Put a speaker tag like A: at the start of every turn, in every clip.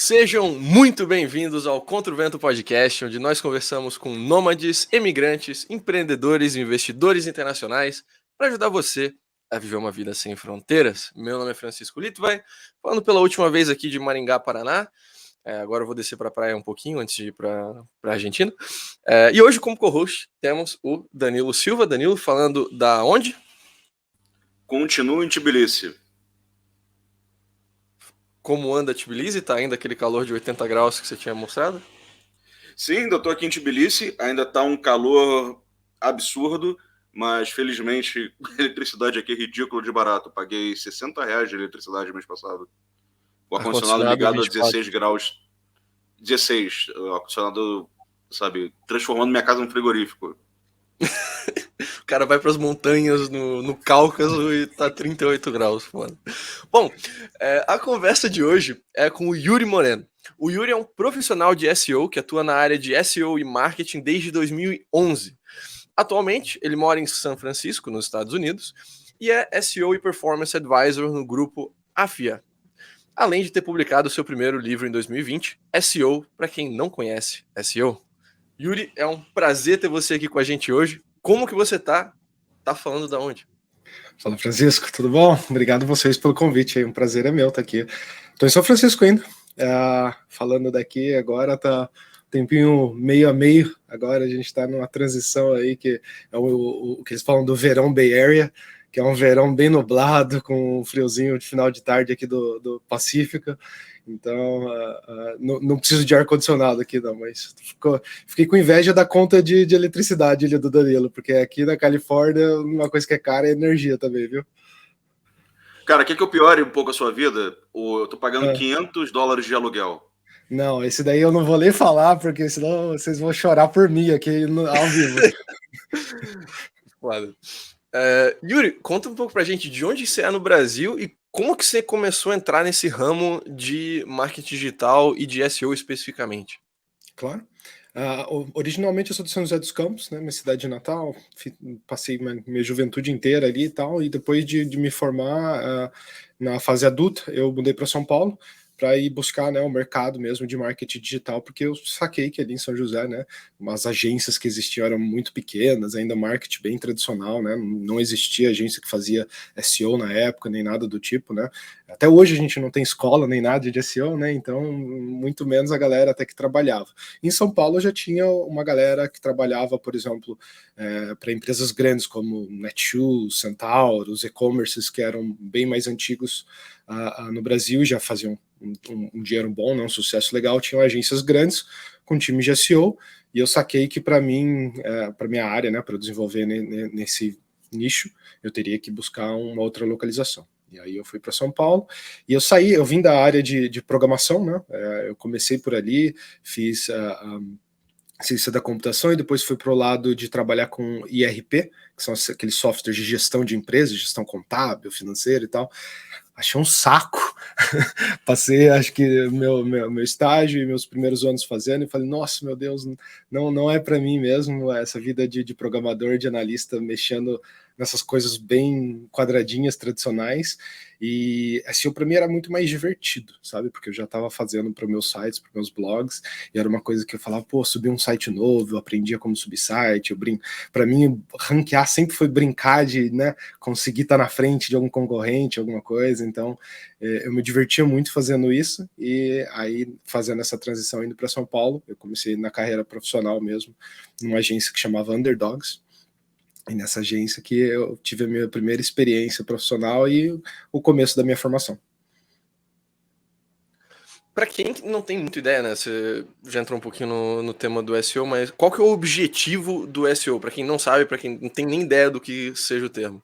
A: Sejam muito bem-vindos ao Contra o Vento Podcast, onde nós conversamos com nômades, emigrantes, empreendedores e investidores internacionais para ajudar você a viver uma vida sem fronteiras. Meu nome é Francisco Litvai, falando pela última vez aqui de Maringá, Paraná. Agora eu vou descer para a praia um pouquinho antes de ir para a Argentina. E hoje, como co-host, temos o Danilo Silva. Danilo, falando da onde?
B: Continuo em Tbilisi.
A: Como anda Tbilisi? Tá ainda aquele calor de 80 graus que você tinha mostrado?
B: Sim, ainda estou aqui em Tbilisi, ainda está um calor absurdo, mas felizmente a eletricidade aqui é ridículo de barato. Paguei R$60 de eletricidade no mês passado. O ar-condicionado ligado
A: 24.
B: a 16 graus. 16, o ar-condicionado, sabe, transformando minha casa num frigorífico.
A: O cara vai para as montanhas no Cáucaso e tá 38 graus, mano. Bom, a conversa de hoje é com o Yuri Moreno. O Yuri é um profissional de SEO que atua na área de SEO e marketing desde 2011. Atualmente, ele mora em São Francisco, nos Estados Unidos, e é SEO e Performance Advisor no grupo Afia. Além de ter publicado seu primeiro livro em 2020, SEO, para quem não conhece SEO. Yuri, é um prazer ter você aqui com a gente hoje. Como que você tá? Tá falando da onde?
C: Fala, Francisco, tudo bom? Obrigado a vocês pelo convite aí, um prazer é meu estar aqui. Tô em São Francisco ainda, falando daqui agora, tá tempinho meio a meio, agora a gente tá numa transição aí, que é o que eles falam do verão Bay Area, que é um verão bem nublado, com um friozinho de final de tarde aqui do Pacífico. Então, não preciso de ar-condicionado aqui, não, mas fiquei com inveja da conta de eletricidade ali do Danilo, porque aqui na Califórnia, uma coisa que é cara é energia também, viu?
B: Cara, quer que eu piore um pouco a sua vida? Eu tô pagando $500 de aluguel.
C: Não, esse daí eu não vou nem falar, porque senão vocês vão chorar por mim aqui ao vivo.
A: Claro. Yuri, conta um pouco pra gente de onde você é no Brasil e como que você começou a entrar nesse ramo de marketing digital e de SEO especificamente.
C: Claro. Originalmente eu sou de São José dos Campos, né, minha cidade de Natal, passei minha juventude inteira ali e tal, e depois de me formar na fase adulta, eu mudei para São Paulo, para ir buscar, né, o mercado mesmo de marketing digital, porque eu saquei que ali em São José, né, as agências que existiam eram muito pequenas, ainda marketing bem tradicional, né, não existia agência que fazia SEO na época, nem nada do tipo, né, até hoje a gente não tem escola nem nada de SEO, né, então muito menos a galera até que trabalhava. Em São Paulo já tinha uma galera que trabalhava, por exemplo, para empresas grandes como Netshoes, Centauro, os e-commerces que eram bem mais antigos no Brasil, já faziam um dinheiro bom, né, um sucesso legal, tinham agências grandes com times de SEO, e eu saquei que para mim, para minha área, né, para eu desenvolver nesse nicho, eu teria que buscar uma outra localização. E aí eu fui para São Paulo, e eu vim da área de programação, né, eu comecei por ali, fiz ciência da computação e depois fui para o lado de trabalhar com IRP, que são aqueles softwares de gestão de empresas, gestão contábil, financeira e tal. Achei um saco. Passei, acho que meu estágio e meus primeiros anos fazendo e falei, nossa, meu Deus, não é para mim mesmo essa vida de programador, de analista, mexendo nessas coisas bem quadradinhas, tradicionais. E SEO para mim era muito mais divertido, sabe? Porque eu já estava fazendo para meus sites, para meus blogs, e era uma coisa que eu falava, pô, subi um site novo, eu aprendia como subir site, para mim, ranquear sempre foi brincar de, né, conseguir estar na frente de algum concorrente, alguma coisa, então eu me divertia muito fazendo isso, e aí fazendo essa transição indo para São Paulo, eu comecei na carreira profissional mesmo, numa agência que chamava Underdogs, e nessa agência que eu tive a minha primeira experiência profissional e o começo da minha formação.
A: Para quem não tem muita ideia, né, você já entrou um pouquinho no tema do SEO, mas qual que é o objetivo do SEO? Para quem não sabe, para quem não tem nem ideia do que seja o termo.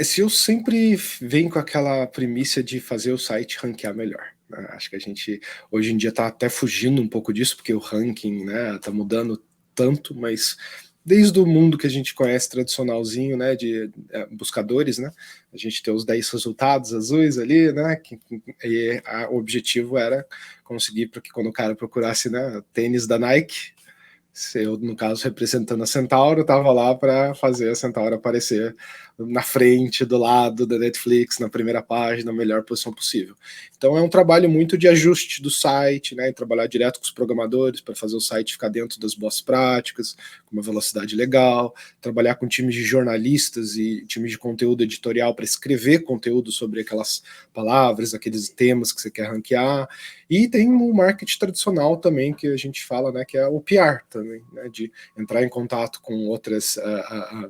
C: SEO sempre vem com aquela premissa de fazer o site ranquear melhor. Acho que a gente hoje em dia está até fugindo um pouco disso, porque o ranking, né, tá mudando tanto, mas desde o mundo que a gente conhece tradicionalzinho, né, de buscadores, né, a gente tem os 10 resultados azuis ali, né, o objetivo era conseguir para que quando o cara procurasse, né, tênis da Nike, eu, no caso, representando a Centauro, estava lá para fazer a Centauro aparecer na frente, do lado da Netflix, na primeira página, na melhor posição possível. Então é um trabalho muito de ajuste do site, né, e trabalhar direto com os programadores para fazer o site ficar dentro das boas práticas, com uma velocidade legal, trabalhar com times de jornalistas e times de conteúdo editorial para escrever conteúdo sobre aquelas palavras, aqueles temas que você quer ranquear. E tem o marketing tradicional também, que a gente fala, né, que é o PR também, né, de entrar em contato com outros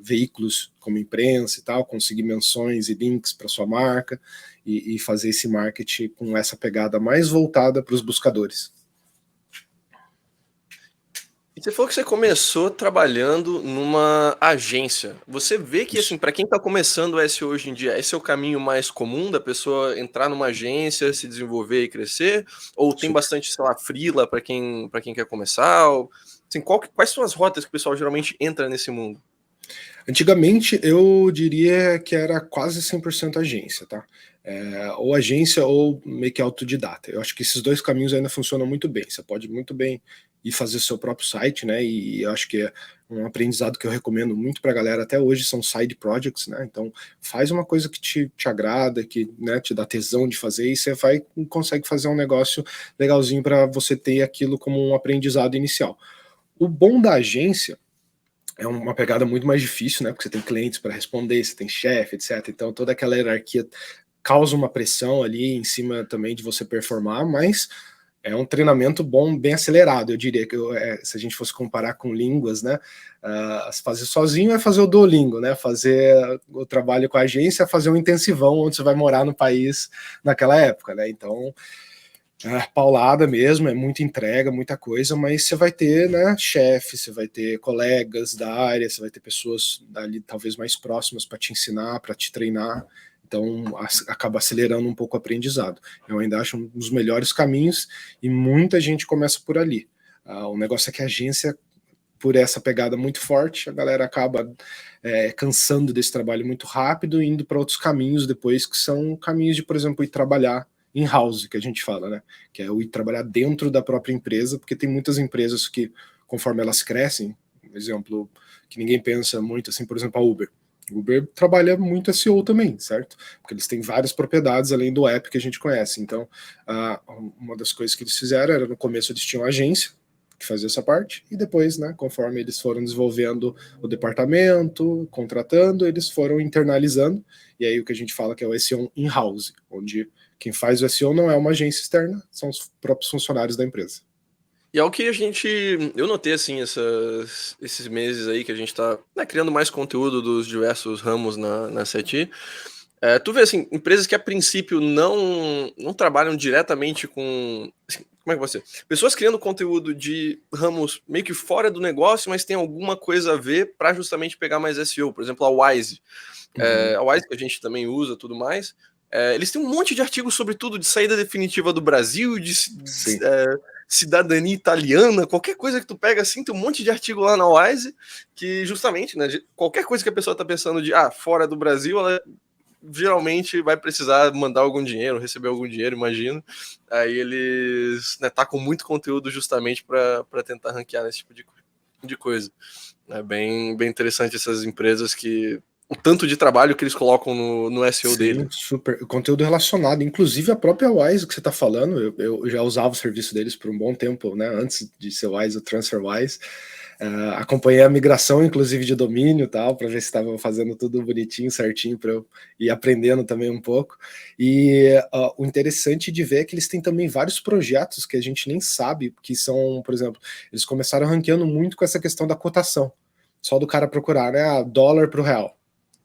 C: veículos como imprensa e tal, conseguir menções e links para sua marca e fazer esse marketing com essa pegada mais voltada para os buscadores.
A: E você falou que você começou trabalhando numa agência. Você vê que, assim, para quem está começando o SEO hoje em dia, esse é o caminho mais comum da pessoa entrar numa agência, se desenvolver e crescer? Ou tem bastante, sei lá, freela para quem quer começar? Ou, assim, quais são as rotas que o pessoal geralmente entra nesse mundo?
C: Antigamente, eu diria que era quase 100% agência, tá? Ou agência ou meio que autodidata. Eu acho que esses dois caminhos ainda funcionam muito bem. Você pode muito bem ir fazer seu próprio site, né? E eu acho que é um aprendizado que eu recomendo muito para a galera até hoje são side projects, né? Então, faz uma coisa que te agrada, que, né, te dá tesão de fazer e você consegue fazer um negócio legalzinho para você ter aquilo como um aprendizado inicial. O bom da agência é uma pegada muito mais difícil, né? Porque você tem clientes para responder, você tem chefe, etc. Então toda aquela hierarquia causa uma pressão ali em cima também de você performar, mas é um treinamento bom, bem acelerado. Eu diria que se a gente fosse comparar com línguas, né? Fazer sozinho é fazer o Duolingo, né? Fazer o trabalho com a agência é fazer um intensivão onde você vai morar no país naquela época, né? Então paulada mesmo, é muita entrega, muita coisa, mas você vai ter, né, chefe, você vai ter colegas da área, você vai ter pessoas ali talvez mais próximas para te ensinar, para te treinar, então acaba acelerando um pouco o aprendizado. Eu ainda acho um dos melhores caminhos e muita gente começa por ali. O negócio é que a agência, por essa pegada muito forte, a galera acaba cansando desse trabalho muito rápido e indo para outros caminhos depois, que são caminhos de, por exemplo, ir trabalhar in-house, que a gente fala, né? Que é o ir trabalhar dentro da própria empresa, porque tem muitas empresas que, conforme elas crescem, por exemplo, que ninguém pensa muito, assim, por exemplo, a Uber. Uber trabalha muito SEO também, certo? Porque eles têm várias propriedades além do app que a gente conhece. Então, uma das coisas que eles fizeram era, no começo, eles tinham agência que fazia essa parte, e depois, né, conforme eles foram desenvolvendo o departamento, contratando, eles foram internalizando, e aí o que a gente fala que é o SEO in-house, onde quem faz o SEO não é uma agência externa, são os próprios funcionários da empresa.
A: E é o que eu notei, assim, esses meses aí que a gente tá, né, criando mais conteúdo dos diversos ramos na SETI. Tu vê, assim, empresas que a princípio não trabalham diretamente com... Assim, como é que vai ser? Pessoas criando conteúdo de ramos meio que fora do negócio, mas tem alguma coisa a ver para justamente pegar mais SEO. Por exemplo, a Wise. A Wise que a gente também usa, tudo mais. Eles têm um monte de artigos sobre tudo, de saída definitiva do Brasil, de cidadania italiana, qualquer coisa que tu pega assim, tem um monte de artigo lá na Wise, que justamente, né, qualquer coisa que a pessoa tá pensando de, fora do Brasil, ela geralmente vai precisar mandar algum dinheiro, receber algum dinheiro, imagino. Aí eles, né, tacam muito conteúdo justamente para tentar ranquear nesse tipo de coisa. É bem interessante essas empresas que... O tanto de trabalho que eles colocam no SEO dele.
C: Super. Conteúdo relacionado, inclusive a própria Wise que você está falando, eu já usava o serviço deles por um bom tempo, né? Antes de ser Wise, o TransferWise. Acompanhei a migração, inclusive, de domínio e tal, para ver se estava fazendo tudo bonitinho, certinho, para eu ir aprendendo também um pouco. E o interessante de ver é que eles têm também vários projetos que a gente nem sabe, que são, por exemplo, eles começaram ranqueando muito com essa questão da cotação. Só do cara procurar, né? Dólar para o real.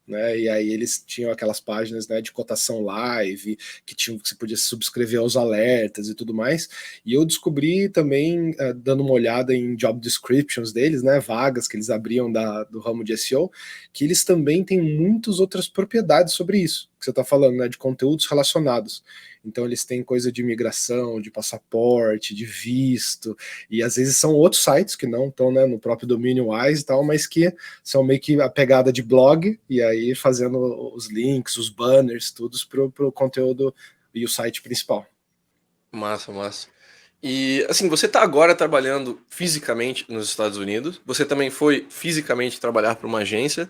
C: Né, e aí eles tinham aquelas páginas, né, de cotação live, que você podia subscrever aos alertas e tudo mais, e eu descobri também, dando uma olhada em job descriptions deles, né, vagas que eles abriam do ramo de SEO, que eles também têm muitas outras propriedades sobre isso, que você está falando, né, de conteúdos relacionados. Então eles têm coisa de imigração, de passaporte, de visto, e às vezes são outros sites que não estão, né, no próprio domínio Wise e tal, mas que são meio que a pegada de blog, e aí fazendo os links, os banners, tudo pro conteúdo e o site principal.
A: Massa. E, assim, você tá agora trabalhando fisicamente nos Estados Unidos, você também foi fisicamente trabalhar para uma agência.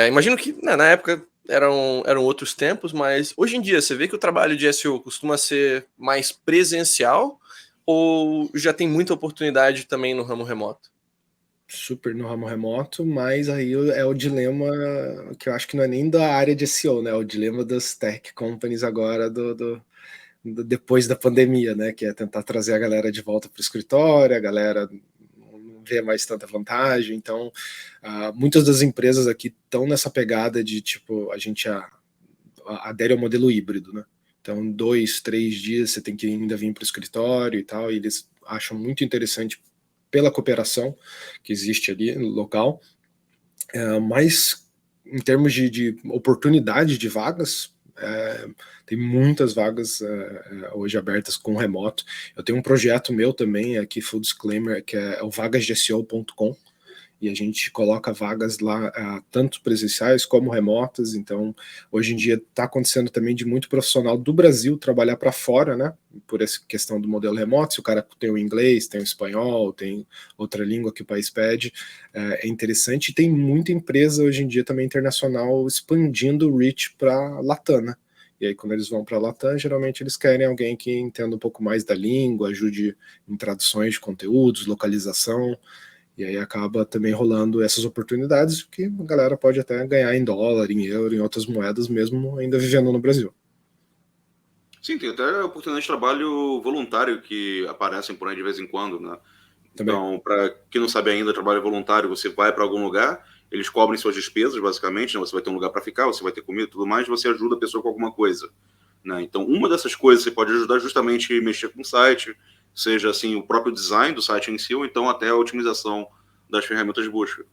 A: Imagino que, né, na época eram outros tempos, mas hoje em dia você vê que o trabalho de SEO costuma ser mais presencial ou já tem muita oportunidade também no ramo remoto?
C: Super no ramo remoto, mas aí é o dilema que eu acho que não é nem da área de SEO, né? É o dilema das tech companies agora depois da pandemia, né? Que é tentar trazer a galera de volta para o escritório, a galera não vê mais tanta vantagem. Então, muitas das empresas aqui estão nessa pegada de tipo, a gente adere ao modelo híbrido, né? Então, 2, 3 dias você tem que ainda vir para o escritório e tal, e eles acham muito interessante pela cooperação que existe ali no local, mas em termos de oportunidade de vagas, tem muitas vagas hoje abertas com remoto. Eu tenho um projeto meu também, aqui full disclaimer, que é o vagasdeseo.com, e a gente coloca vagas lá, tanto presenciais como remotas. Então, hoje em dia está acontecendo também de muito profissional do Brasil trabalhar para fora, né? Por essa questão do modelo remoto, se o cara tem o inglês, tem o espanhol, tem outra língua que o país pede, é interessante. E tem muita empresa hoje em dia também internacional expandindo o reach para Latam, né? E aí, quando eles vão para a Latam, geralmente eles querem alguém que entenda um pouco mais da língua, ajude em traduções de conteúdos, localização. E aí acaba também rolando essas oportunidades que a galera pode até ganhar em dólar, em euro, em outras moedas, mesmo ainda vivendo no Brasil.
B: Sim, tem até oportunidades de trabalho voluntário que aparecem por aí de vez em quando, né?
C: Também.
B: Então, para quem não sabe ainda, trabalho voluntário, você vai para algum lugar, eles cobrem suas despesas, basicamente, né? Você vai ter um lugar para ficar, você vai ter comida e tudo mais, você ajuda a pessoa com alguma coisa, né? Então, uma dessas coisas você pode ajudar justamente a mexer com o site, seja assim o próprio design do site em si, ou então até a otimização das ferramentas de busca.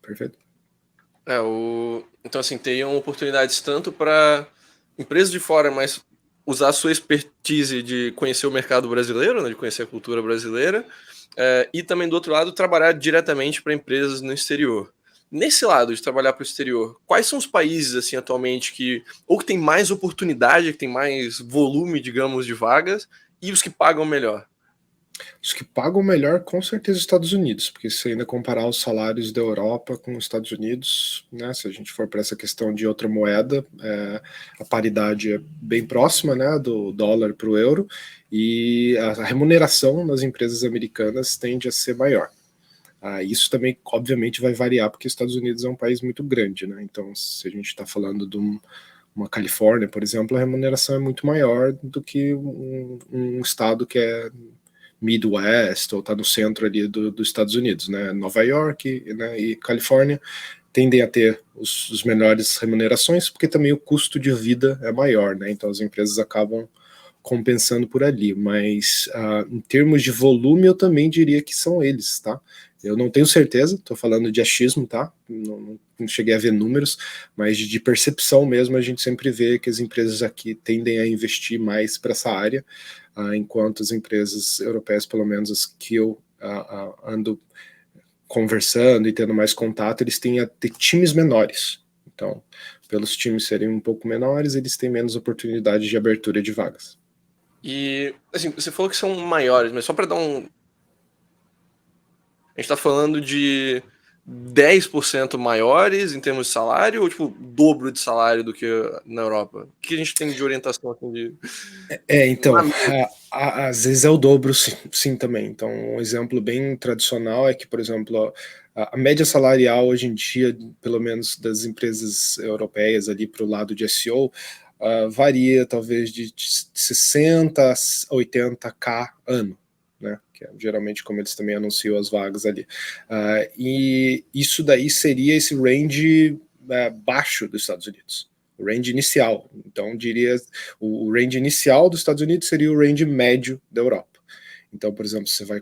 C: Perfeito.
A: Então, assim, teriam oportunidades tanto para empresas de fora, mas usar a sua expertise de conhecer o mercado brasileiro, né, de conhecer a cultura brasileira, e também, do outro lado, trabalhar diretamente para empresas no exterior. Nesse lado de trabalhar para o exterior, quais são os países, assim, atualmente que tem mais oportunidade, que tem mais volume, digamos, de vagas, e os que pagam melhor?
C: Os que pagam melhor, com certeza, os Estados Unidos, porque se ainda comparar os salários da Europa com os Estados Unidos, né, se a gente for para essa questão de outra moeda, a paridade é bem próxima, né, do dólar para o euro, e a remuneração nas empresas americanas tende a ser maior. Isso também, obviamente, vai variar, porque os Estados Unidos é um país muito grande, né? Então, se a gente está falando de uma Califórnia, por exemplo, a remuneração é muito maior do que um estado que é Midwest, ou está no centro ali dos Estados Unidos, né? Nova York, né, e Califórnia tendem a ter os menores remunerações, porque também o custo de vida é maior, né? Então as empresas acabam compensando por ali, mas em termos de volume eu também diria que são eles, tá? Eu não tenho certeza, estou falando de achismo, tá? Não cheguei a ver números, mas de percepção mesmo a gente sempre vê que as empresas aqui tendem a investir mais para essa área, enquanto as empresas europeias, pelo menos as que eu ando conversando e tendo mais contato, eles têm a ter times menores. Então, pelos times serem um pouco menores, eles têm menos oportunidade de abertura de vagas.
A: E, assim, você falou que são maiores, mas só para dar um... A gente tá falando de 10% maiores em termos de salário ou, tipo, o dobro de salário do que na Europa? O que a gente tem de orientação assim, de...
C: Então, às vezes é o dobro, sim, também. Então, um exemplo bem tradicional é que, por exemplo, a média salarial hoje em dia, pelo menos das empresas europeias ali para o lado de SEO, varia talvez de 60 a 80k ano, né? Que é geralmente como eles também anunciam as vagas ali. E isso daí seria esse range baixo dos Estados Unidos. O range inicial. Então, diria, o range inicial dos Estados Unidos seria o range médio da Europa. Então, por exemplo, você vai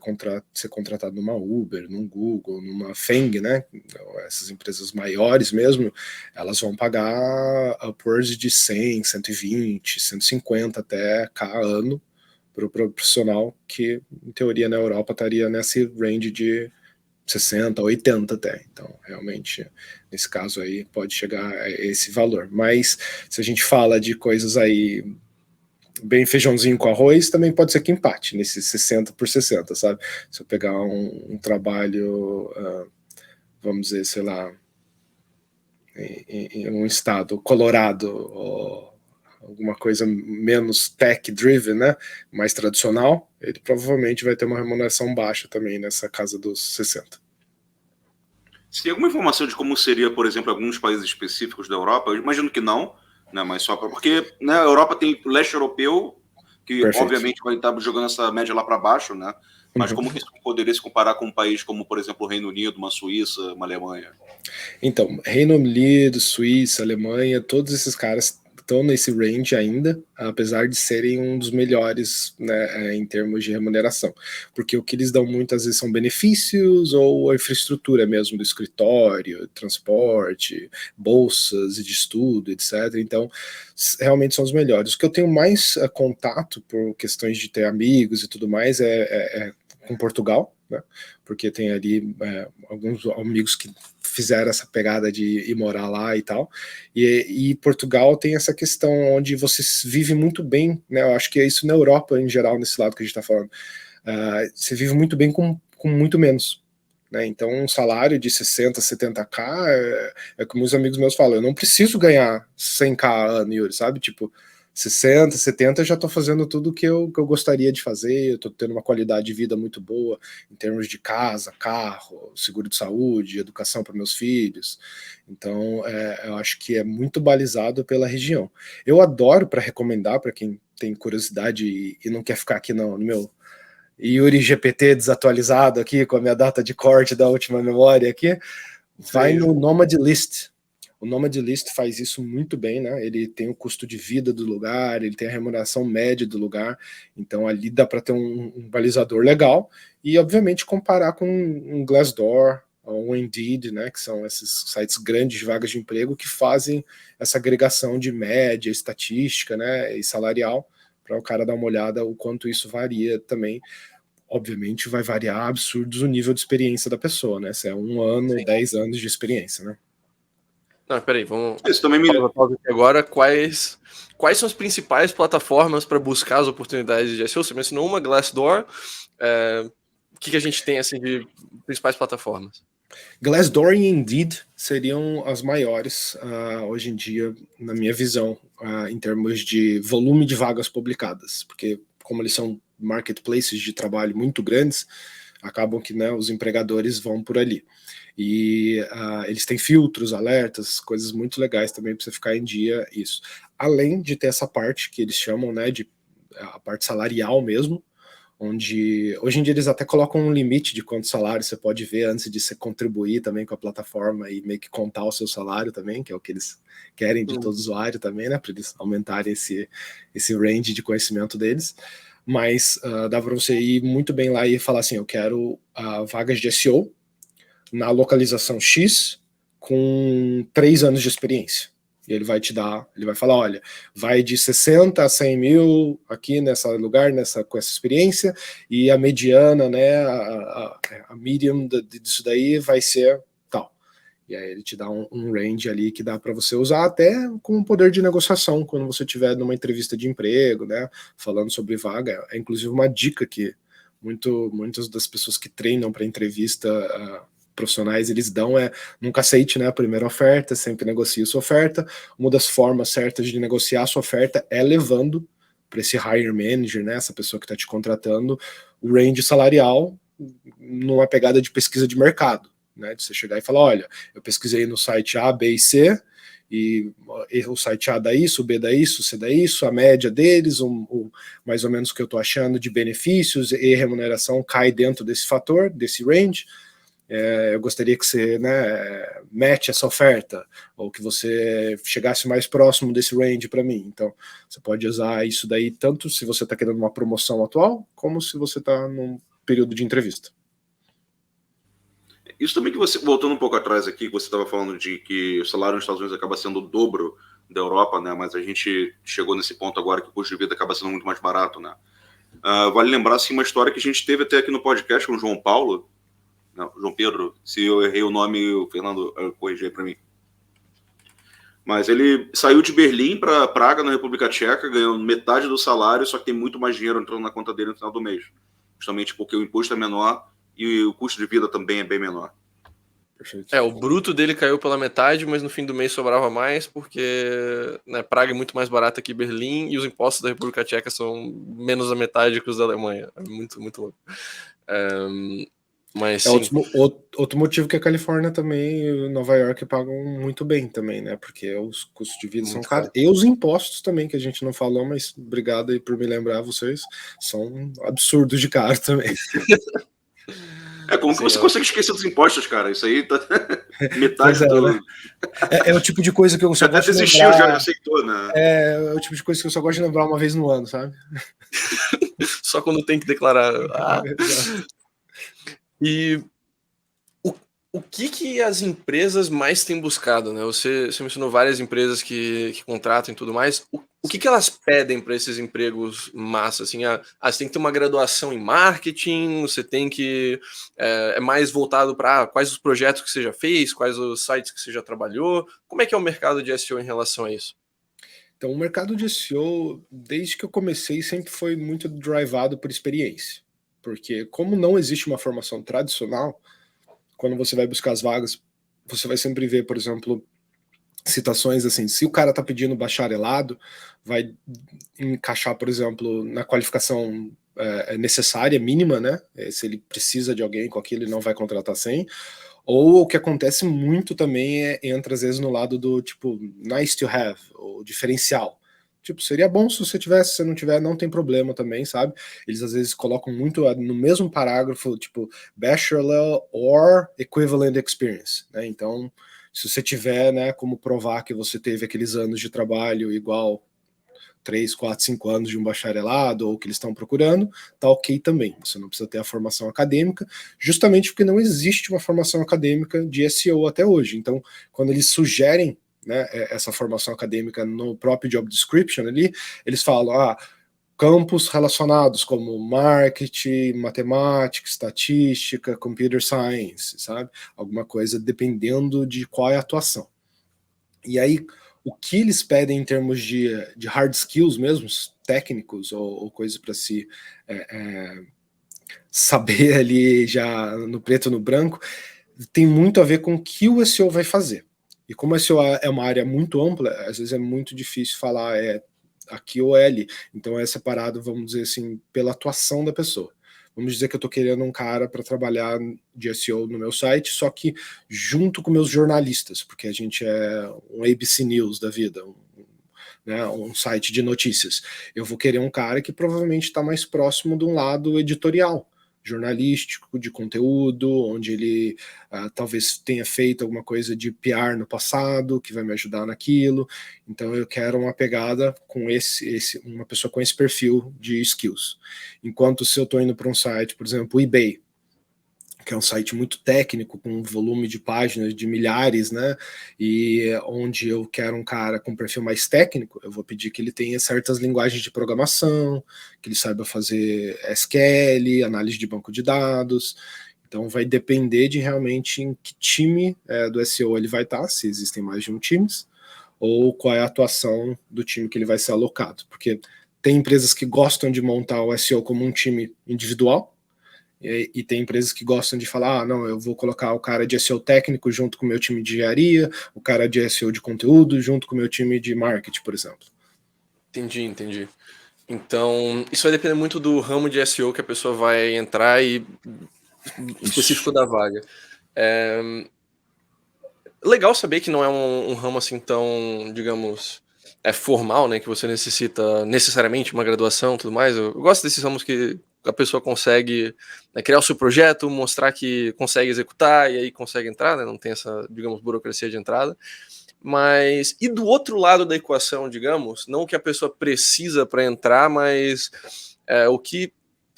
C: ser contratado numa Uber, num Google, numa Feng, né? Então, essas empresas maiores mesmo, elas vão pagar upwards de 100, 120, 150 até K ano para o profissional que, em teoria, na Europa estaria nesse range de 60, 80 até. Então, realmente, nesse caso aí, pode chegar a esse valor. Mas, se a gente fala de coisas aí bem feijãozinho com arroz, também pode ser que empate, nesse 60 por 60, sabe? Se eu pegar um trabalho, vamos dizer, sei lá, em um estado, Colorado, ou alguma coisa menos tech-driven, né, mais tradicional, ele provavelmente vai ter uma remuneração baixa também nessa casa dos 60.
B: Você tem alguma informação de como seria, por exemplo, alguns países específicos da Europa? Eu imagino que não, né, mas só porque, né, a Europa tem o leste europeu, que
C: Perfeito.
B: obviamente vai estar jogando essa média lá para baixo, né? Mas como que isso poderia se comparar com um país como, por exemplo, o Reino Unido, uma Suíça, uma Alemanha?
C: Então, Reino Unido, Suíça, Alemanha, todos esses caras estão nesse range ainda, apesar de serem um dos melhores, né, em termos de remuneração, porque o que eles dão muitas vezes são benefícios ou a infraestrutura mesmo do escritório, transporte, bolsas de estudo, etc. Então, realmente são os melhores. O que eu tenho mais contato por questões de ter amigos e tudo mais é com Portugal, né? Porque tem ali alguns amigos que fizeram essa pegada de ir morar lá e tal, e Portugal tem essa questão onde você vive muito bem, né? Eu acho que é isso na Europa em geral, nesse lado que a gente está falando, você vive muito bem com muito menos, né? Então um salário de 60, 70k é como os amigos meus falam, eu não preciso ganhar 100k ano, Yuri, sabe? Tipo, 60, 70, já estou fazendo tudo que eu gostaria de fazer, estou tendo uma qualidade de vida muito boa em termos de casa, carro, seguro de saúde, educação para meus filhos. Então, eu acho que é muito balizado pela região. Eu adoro para recomendar para quem tem curiosidade e não quer ficar aqui no meu Yuri GPT desatualizado aqui com a minha data de corte da última memória aqui, vai no Nomad List. O Nomad List faz isso muito bem, né? Ele tem o custo de vida do lugar, ele tem a remuneração média do lugar, então ali dá para ter um balizador legal e, obviamente, comparar com um Glassdoor ou um Indeed, né? Que são esses sites grandes de vagas de emprego que fazem essa agregação de média, estatística, né? E salarial, para o cara dar uma olhada o quanto isso varia também. Obviamente vai variar absurdos o nível de experiência da pessoa, né? Se é 1 ano, 10 anos de experiência, né?
A: Não, peraí, vamos.
B: Isso também me...
A: Agora, quais são as principais plataformas para buscar as oportunidades de SEO? Você mencionou uma, Glassdoor. O que a gente tem assim de principais plataformas?
C: Glassdoor e Indeed seriam as maiores hoje em dia, na minha visão, em termos de volume de vagas publicadas, porque como eles são marketplaces de trabalho muito grandes, acabam que, né, os empregadores vão por ali. E eles têm filtros, alertas, coisas muito legais também para você ficar em dia isso. Além de ter essa parte que eles chamam, né, de a parte salarial mesmo, onde hoje em dia eles até colocam um limite de quanto salário você pode ver antes de você contribuir também com a plataforma e meio que contar o seu salário também, que é o que eles querem de todo usuário também, né, para eles aumentarem esse range de conhecimento deles. Mas dá para você ir muito bem lá e falar assim, eu quero vagas de SEO na localização X com 3 anos de experiência. E ele vai te dar, ele vai falar, olha, vai de 60 a 100 mil aqui nesse lugar, com essa experiência, e a mediana, né, a medium disso daí vai ser tal. E aí ele te dá um range ali que dá para você usar até com um poder de negociação quando você estiver numa entrevista de emprego, né, falando sobre vaga. É inclusive uma dica que muitas das pessoas que treinam para entrevista profissionais eles dão nunca aceite, né, a primeira oferta, sempre negocie sua oferta. Uma das formas certas de negociar a sua oferta é levando para esse hire manager, né, essa pessoa que está te contratando, o range salarial numa pegada de pesquisa de mercado, né, de você chegar e falar, olha, eu pesquisei no site A, B e C, e o site A dá isso, o B dá isso, o C dá isso, a média deles, mais ou menos o que eu estou achando de benefícios e remuneração cai dentro desse fator, desse range. Eu gostaria que você, né, matche essa oferta, ou que você chegasse mais próximo desse range para mim. Então, você pode usar isso daí tanto se você está querendo uma promoção atual, como se você está num período de entrevista.
B: Isso também que você, voltando um pouco atrás aqui, que você estava falando de que o salário nos Estados Unidos acaba sendo o dobro da Europa, né? Mas a gente chegou nesse ponto agora que o custo de vida acaba sendo muito mais barato, né? Vale lembrar, assim, uma história que a gente teve até aqui no podcast com o João Paulo, não, João Pedro, se eu errei o nome, o Fernando corrigiu para mim. Mas ele saiu de Berlim para Praga, na República Tcheca, ganhando metade do salário, só que tem muito mais dinheiro entrando na conta dele no final do mês. Justamente porque o imposto é menor e o custo de vida também é bem menor.
C: Perfeito.
A: O bruto dele caiu pela metade, mas no fim do mês sobrava mais, porque, né, Praga é muito mais barata que Berlim e os impostos da República Tcheca são menos da metade que os da Alemanha. É muito, muito louco. Mas sim.
C: Outro motivo que a Califórnia também e Nova York pagam muito bem também, né? Porque os custos de vida são caros. E os impostos também, que a gente não falou, mas obrigado aí por me lembrar vocês, são absurdos de caro também.
B: Como que você consegue esquecer dos impostos, cara? Isso aí tá metade do...
C: Né? É o tipo de coisa que eu só gosto de
B: desistiu,
C: lembrar...
B: já aceitou, né?
C: É o tipo de coisa que eu só gosto de lembrar uma vez no ano, sabe?
A: Só quando tem que declarar. E o que as empresas mais têm buscado, né? Você mencionou várias empresas que contratam e tudo mais. O que elas pedem para esses empregos massa? Assim, você tem que ter uma graduação em marketing, você tem que... É mais voltado para quais os projetos que você já fez, quais os sites que você já trabalhou. Como é que é o mercado de SEO em relação a isso?
C: Então, o mercado de SEO, desde que eu comecei, sempre foi muito drivado por experiência. Porque como não existe uma formação tradicional, quando você vai buscar as vagas, você vai sempre ver, por exemplo, citações assim, se o cara está pedindo bacharelado, vai encaixar, por exemplo, na qualificação necessária, mínima, né? Se ele precisa de alguém com aquilo, ele não vai contratar sem. Ou o que acontece muito também entra às vezes no lado do tipo nice to have, ou diferencial. Tipo, seria bom se você tivesse, se não tiver, não tem problema também, sabe? Eles às vezes colocam muito no mesmo parágrafo, tipo, bachelor or equivalent experience, né? Então, se você tiver, né, como provar que você teve aqueles anos de trabalho igual 3, 4, 5 anos de um bacharelado ou que eles estão procurando, tá ok também. Você não precisa ter a formação acadêmica, justamente porque não existe uma formação acadêmica de SEO até hoje. Então, quando eles sugerem, né, essa formação acadêmica no próprio job description ali, eles falam, campos relacionados como marketing, matemática, estatística, computer science, sabe? Alguma coisa dependendo de qual é a atuação. E aí, o que eles pedem em termos de hard skills mesmo, técnicos ou coisas para se saber ali já no preto no branco, tem muito a ver com o que o SEO vai fazer. E como o SEO é uma área muito ampla, às vezes é muito difícil falar aqui ou é ali. Então é separado, vamos dizer assim, pela atuação da pessoa. Vamos dizer que eu estou querendo um cara para trabalhar de SEO no meu site, só que junto com meus jornalistas, porque a gente é um ABC News da vida, um site de notícias. Eu vou querer um cara que provavelmente está mais próximo de um lado editorial, jornalístico, de conteúdo, onde ele talvez tenha feito alguma coisa de PR no passado, que vai me ajudar naquilo. Então eu quero uma pegada com uma pessoa com esse perfil de skills. Enquanto se eu estou indo para um site, por exemplo, o eBay, que é um site muito técnico, com um volume de páginas de milhares, né? E onde eu quero um cara com um perfil mais técnico, eu vou pedir que ele tenha certas linguagens de programação, que ele saiba fazer SQL, análise de banco de dados. Então vai depender de realmente em que time do SEO ele vai estar, se existem mais de um time, ou qual é a atuação do time que ele vai ser alocado. Porque tem empresas que gostam de montar o SEO como um time individual, e tem empresas que gostam de falar, não, eu vou colocar o cara de SEO técnico junto com o meu time de engenharia, o cara de SEO de conteúdo junto com o meu time de marketing, por exemplo.
A: Entendi. Então, isso vai depender muito do ramo de SEO que a pessoa vai entrar e específico da vaga. Legal saber que não é um ramo assim tão, digamos, formal, né, que você necessita necessariamente uma graduação e tudo mais. Eu gosto desses ramos que a pessoa consegue, né, criar o seu projeto, mostrar que consegue executar e aí consegue entrar, né, não tem essa, digamos, burocracia de entrada. Mas, e do outro lado da equação, digamos, não o que a pessoa precisa para entrar, mas o que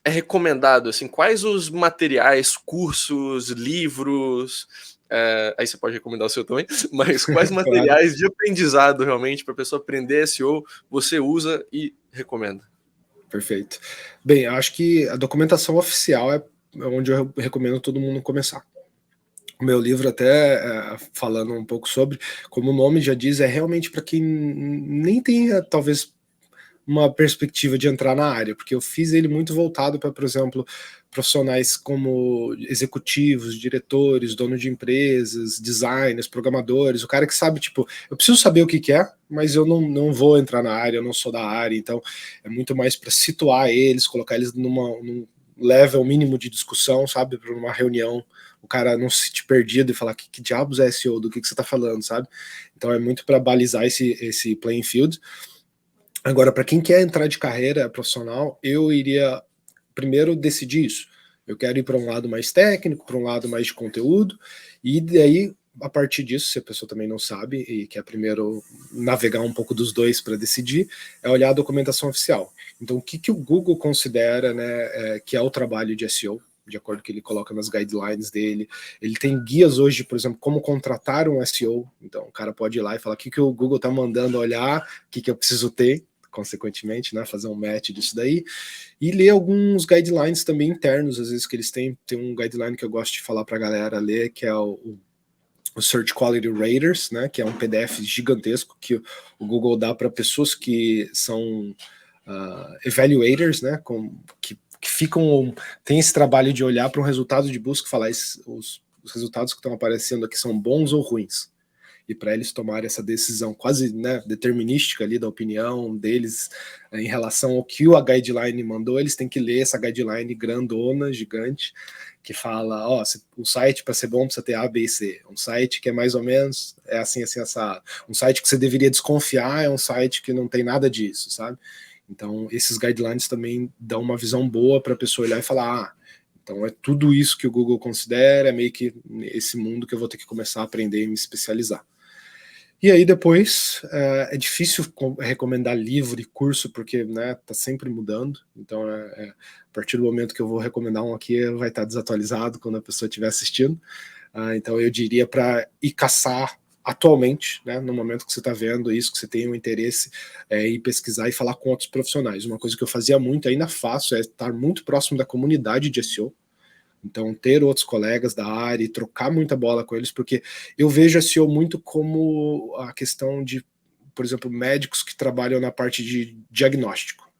A: é recomendado, assim, quais os materiais, cursos, livros, aí você pode recomendar o seu também, mas quais materiais de aprendizado realmente para a pessoa aprender SEO você usa e recomenda?
C: Perfeito. Bem, eu acho que a documentação oficial é onde eu recomendo todo mundo começar. O meu livro até falando um pouco sobre, como o nome já diz, é realmente para quem nem tem talvez uma perspectiva de entrar na área, porque eu fiz ele muito voltado para, por exemplo, profissionais como executivos, diretores, donos de empresas, designers, programadores, o cara que sabe, tipo, eu preciso saber o que é, mas eu não vou entrar na área, eu não sou da área, então é muito mais para situar eles, colocar eles num level mínimo de discussão, sabe, para uma reunião, o cara não se sentir perdido e falar que diabos é SEO, do que você está falando, sabe? Então é muito para balizar esse playing field. Agora, para quem quer entrar de carreira profissional, eu iria primeiro decidir isso. Eu quero ir para um lado mais técnico, para um lado mais de conteúdo, e daí, a partir disso, se a pessoa também não sabe e quer primeiro navegar um pouco dos dois para decidir, é olhar a documentação oficial. Então, o que o Google considera, né, que é o trabalho de SEO, de acordo com o que ele coloca nas guidelines dele. Ele tem guias hoje, por exemplo, como contratar um SEO. Então, o cara pode ir lá e falar o que o Google está mandando olhar, o que eu preciso ter, consequentemente, né, fazer um match disso daí, e ler alguns guidelines também internos, às vezes que eles têm. Tem um guideline que eu gosto de falar para a galera ler, que é o Search Quality Raters, né, que é um PDF gigantesco que o Google dá para pessoas que são evaluators, né, que ficam, tem esse trabalho de olhar para um resultado de busca e falar os resultados que estão aparecendo aqui são bons ou ruins. E para eles tomarem essa decisão quase, né, determinística ali da opinião deles em relação ao que a guideline mandou, eles têm que ler essa guideline grandona, gigante, que fala, ó, um site para ser bom precisa ter A, B e C. Um site que é mais ou menos, é assim, assado. Um site que você deveria desconfiar é um site que não tem nada disso, sabe? Então, esses guidelines também dão uma visão boa para a pessoa olhar e falar, então é tudo isso que o Google considera, é meio que esse mundo que eu vou ter que começar a aprender e me especializar. E aí depois é difícil recomendar livro e curso, porque, né, tá sempre mudando, então a partir do momento que eu vou recomendar um aqui, vai estar desatualizado quando a pessoa estiver assistindo, então eu diria para ir caçar atualmente, né, no momento que você está vendo isso, que você tem um interesse, ir pesquisar e falar com outros profissionais. Uma coisa que eu fazia muito, ainda faço, é estar muito próximo da comunidade de SEO. Então, ter outros colegas da área e trocar muita bola com eles, porque eu vejo SEO muito como a questão de, por exemplo, médicos que trabalham na parte de diagnóstico.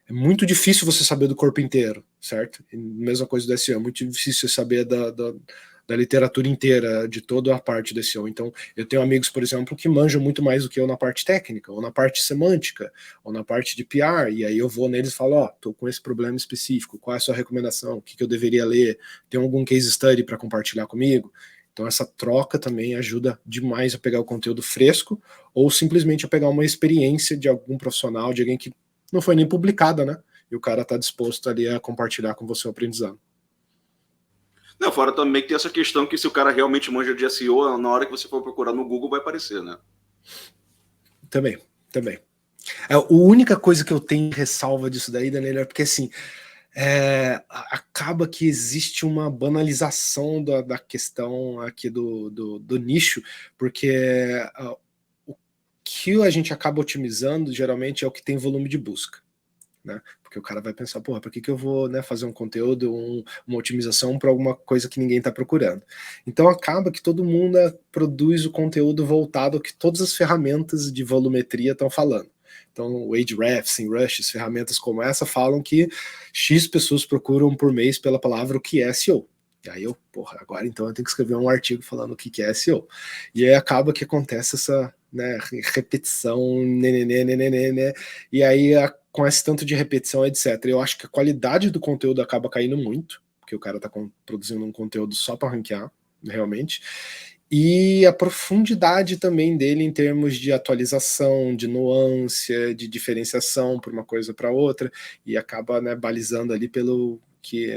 C: É muito difícil você saber do corpo inteiro, certo? E mesma coisa do SEO, é muito difícil saber da literatura inteira, de toda a parte do SEO. Então, eu tenho amigos, por exemplo, que manjam muito mais do que eu na parte técnica, ou na parte semântica, ou na parte de PR, e aí eu vou neles e falo, tô com esse problema específico, qual é a sua recomendação, o que eu deveria ler, tem algum case study para compartilhar comigo? Então, essa troca também ajuda demais a pegar o conteúdo fresco, ou simplesmente a pegar uma experiência de algum profissional, de alguém que não foi nem publicada, né? E o cara está disposto ali a compartilhar com você o aprendizado.
B: Não, fora também que tem essa questão que se o cara realmente manja de SEO, na hora que você for procurar no Google vai aparecer, né?
C: Também. A única coisa que eu tenho ressalva disso daí, Daniel, é porque assim, acaba que existe uma banalização da questão aqui do nicho, porque o que a gente acaba otimizando geralmente é o que tem volume de busca, né? Porque o cara vai pensar, porra, por que eu vou, né, fazer um conteúdo, uma otimização para alguma coisa que ninguém está procurando? Então acaba que todo mundo produz o conteúdo voltado ao que todas as ferramentas de volumetria estão falando. Então, o Ahrefs, SEMrush, ferramentas como essa falam que X pessoas procuram por mês pela palavra o que é SEO. E aí porra, agora então eu tenho que escrever um artigo falando o que é SEO. E aí acaba que acontece essa, né, repetição, e aí com esse tanto de repetição, etc. Eu acho que a qualidade do conteúdo acaba caindo muito, porque o cara está produzindo um conteúdo só para ranquear, realmente. E a profundidade também dele em termos de atualização, de nuance, de diferenciação por uma coisa para outra, e acaba, né, balizando ali pelo que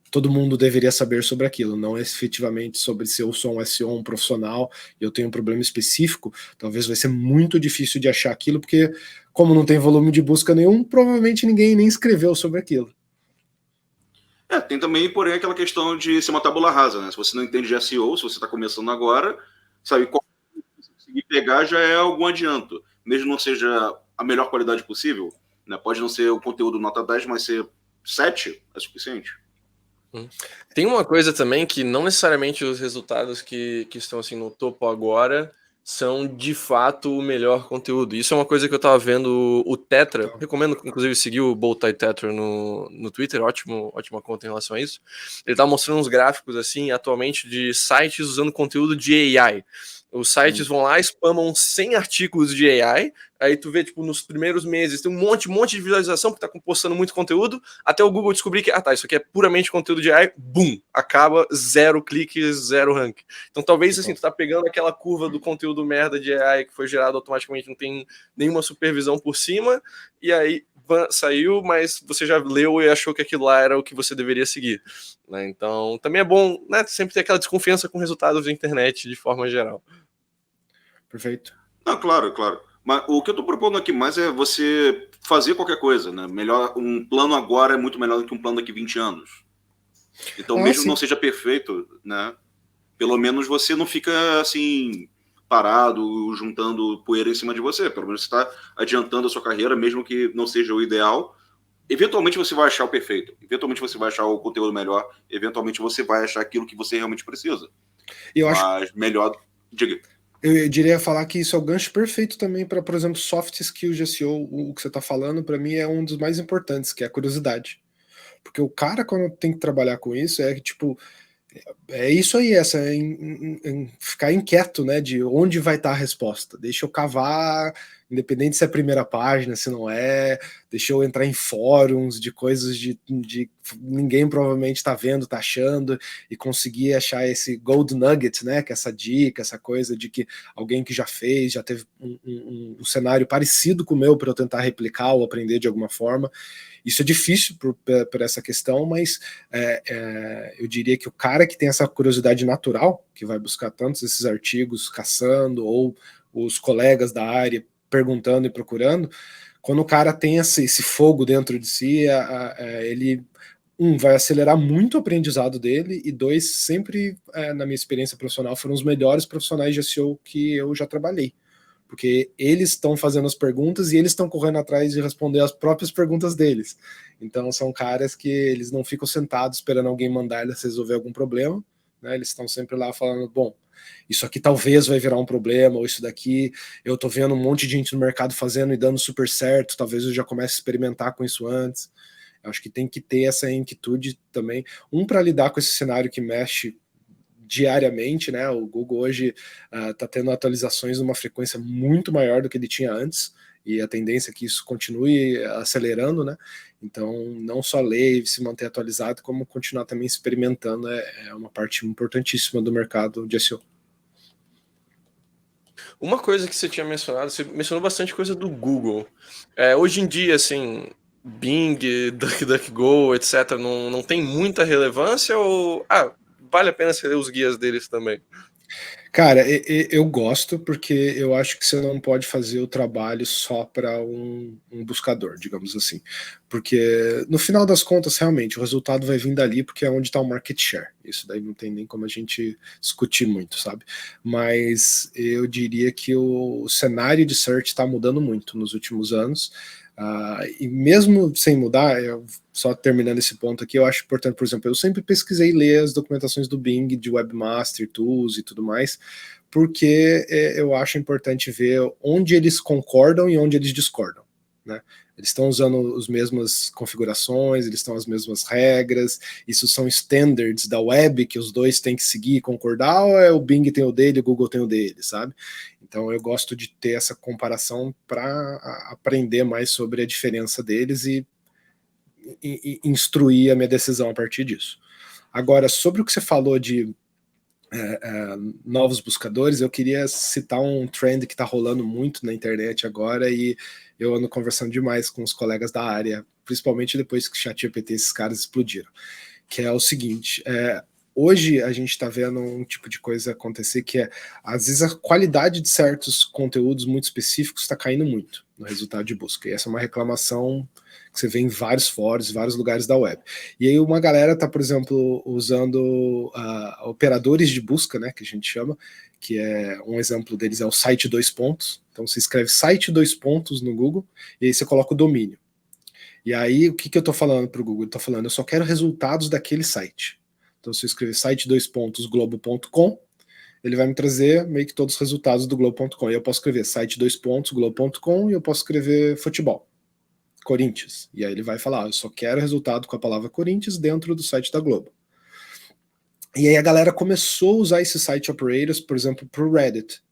C: todo mundo deveria saber sobre aquilo, não efetivamente sobre se eu sou um SEO, um profissional, e eu tenho um problema específico, talvez vai ser muito difícil de achar aquilo, porque como não tem volume de busca nenhum, provavelmente ninguém nem escreveu sobre aquilo.
B: Tem também, porém, aquela questão de ser uma tábula rasa, né? Se você não entende de SEO, se você está começando agora, sabe, qual você conseguir pegar já é algum adianto. Mesmo não seja a melhor qualidade possível, né? Pode não ser o conteúdo nota 10, mas ser 7 é suficiente.
A: Tem uma coisa também que não necessariamente os resultados que estão assim no topo agora são de fato o melhor conteúdo. Isso é uma coisa que eu tava vendo o Tetra, recomendo inclusive seguir o Bowtie Tetra no Twitter, ótima conta em relação a isso. Ele tá mostrando uns gráficos assim, atualmente, de sites usando conteúdo de AI. Os sites vão lá, spamam 100 artigos de AI, aí tu vê, tipo, nos primeiros meses tem um monte de visualização, porque tá postando muito conteúdo, até o Google descobrir que, isso aqui é puramente conteúdo de AI, boom, acaba, 0 cliques, 0 rank. Então talvez, assim, tu tá pegando aquela curva do conteúdo merda de AI que foi gerado automaticamente, não tem nenhuma supervisão por cima, e aí saiu, mas você já leu e achou que aquilo lá era o que você deveria seguir, né? Então também é bom, né, sempre ter aquela desconfiança com resultados da internet de forma geral.
C: Perfeito.
B: Não, claro. Mas o que eu tô propondo aqui mais é você fazer qualquer coisa, né? Melhor, um plano agora é muito melhor do que um plano daqui 20 anos. Então, mesmo
C: sim.
B: não seja perfeito, né? Pelo menos você não fica assim parado, juntando poeira em cima de você. Pelo menos você está adiantando a sua carreira, mesmo que não seja o ideal. Eventualmente você vai achar o perfeito. Eventualmente você vai achar o conteúdo melhor. Eventualmente você vai achar aquilo que você realmente precisa. Mas melhor, diga.
C: Eu diria falar que isso é o gancho perfeito também para, por exemplo, soft skills de SEO. O que você está falando, para mim, é um dos mais importantes, que é a curiosidade. Porque o cara, quando tem que trabalhar com isso, é tipo, é isso aí, ficar inquieto, né, de onde vai estar a resposta. Deixa eu cavar, independente se é a primeira página, se não é, deixa eu entrar em fóruns de coisas de ninguém provavelmente está vendo, está achando, e conseguir achar esse gold nugget, né, que é essa dica, essa coisa de que alguém que já fez, já teve um cenário parecido com o meu para eu tentar replicar ou aprender de alguma forma. Isso é difícil por essa questão, mas eu diria que o cara que tem essa curiosidade natural, que vai buscar tantos esses artigos caçando, ou os colegas da área perguntando e procurando, quando o cara tem esse fogo dentro de si, ele vai acelerar muito o aprendizado dele, e dois, sempre na minha experiência profissional, foram os melhores profissionais de SEO que eu já trabalhei. Porque eles estão fazendo as perguntas e eles estão correndo atrás de responder as próprias perguntas deles. Então são caras que eles não ficam sentados esperando alguém mandar eles resolver algum problema, né? Eles estão sempre lá falando, bom, isso aqui talvez vai virar um problema, ou isso daqui, eu tô vendo um monte de gente no mercado fazendo e dando super certo, talvez eu já comece a experimentar com isso antes. Eu acho que tem que ter essa inquietude também, para lidar com esse cenário que mexe diariamente, né? O Google hoje está tendo atualizações numa frequência muito maior do que ele tinha antes, e a tendência é que isso continue acelerando, né? Então, não só ler e se manter atualizado, como continuar também experimentando é uma parte importantíssima do mercado de SEO.
A: Uma coisa que você tinha mencionado, você mencionou bastante coisa do Google. Hoje em dia, assim, Bing, DuckDuckGo, etc., não tem muita relevância ou vale a pena você ler os guias deles também?
C: Cara, eu gosto, porque eu acho que você não pode fazer o trabalho só para um buscador, digamos assim. Porque no final das contas, realmente, o resultado vai vir dali, porque é onde está o market share. Isso daí não tem nem como a gente discutir muito, sabe? Mas eu diria que o cenário de search está mudando muito nos últimos anos. E mesmo sem mudar, só terminando esse ponto aqui, eu acho importante, por exemplo, eu sempre pesquisei ler as documentações do Bing, de Webmaster Tools e tudo mais, porque eu acho importante ver onde eles concordam e onde eles discordam, né? Eles estão usando as mesmas configurações, eles estão as mesmas regras, isso são standards da web que os dois têm que seguir e concordar, ou o Bing tem o dele, o Google tem o dele, sabe? Então eu gosto de ter essa comparação para aprender mais sobre a diferença deles e instruir a minha decisão a partir disso. Agora, sobre o que você falou de novos buscadores, eu queria citar um trend que está rolando muito na internet agora, e eu ando conversando demais com os colegas da área, principalmente depois que o ChatGPT, esses caras explodiram, que é o seguinte: hoje a gente está vendo um tipo de coisa acontecer que às vezes, a qualidade de certos conteúdos muito específicos está caindo muito no resultado de busca. E essa é uma reclamação que você vê em vários fóruns, vários lugares da web. E aí uma galera está, por exemplo, usando operadores de busca, né, que a gente chama, que é um exemplo deles é o site 2 pontos. Então você escreve site 2 pontos no Google e aí você coloca o domínio. E aí o que eu estou falando para o Google? Eu estou falando, eu só quero resultados daquele site. Então, se eu escrever site 2 pontos globo.com, ele vai me trazer meio que todos os resultados do Globo.com. E eu posso escrever site Globo.com e eu posso escrever futebol, Corinthians. E aí ele vai falar, eu só quero resultado com a palavra Corinthians dentro do site da Globo. E aí a galera começou a usar esse site operators, por exemplo, para o Reddit.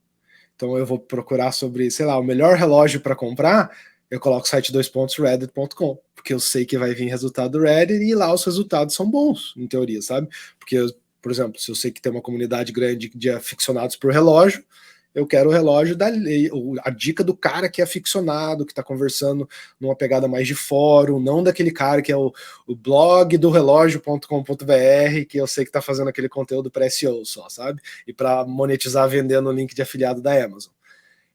C: Então eu vou procurar sobre, sei lá, o melhor relógio para comprar, eu coloco site Reddit.com, porque eu sei que vai vir resultado do Reddit e lá os resultados são bons, em teoria, sabe? Porque, por exemplo, se eu sei que tem uma comunidade grande de aficionados por relógio, eu quero o relógio a dica do cara que é aficionado, que está conversando numa pegada mais de fórum, não daquele cara que é o blog do relógio.com.br, que eu sei que está fazendo aquele conteúdo para SEO só, sabe? E para monetizar vendendo o link de afiliado da Amazon.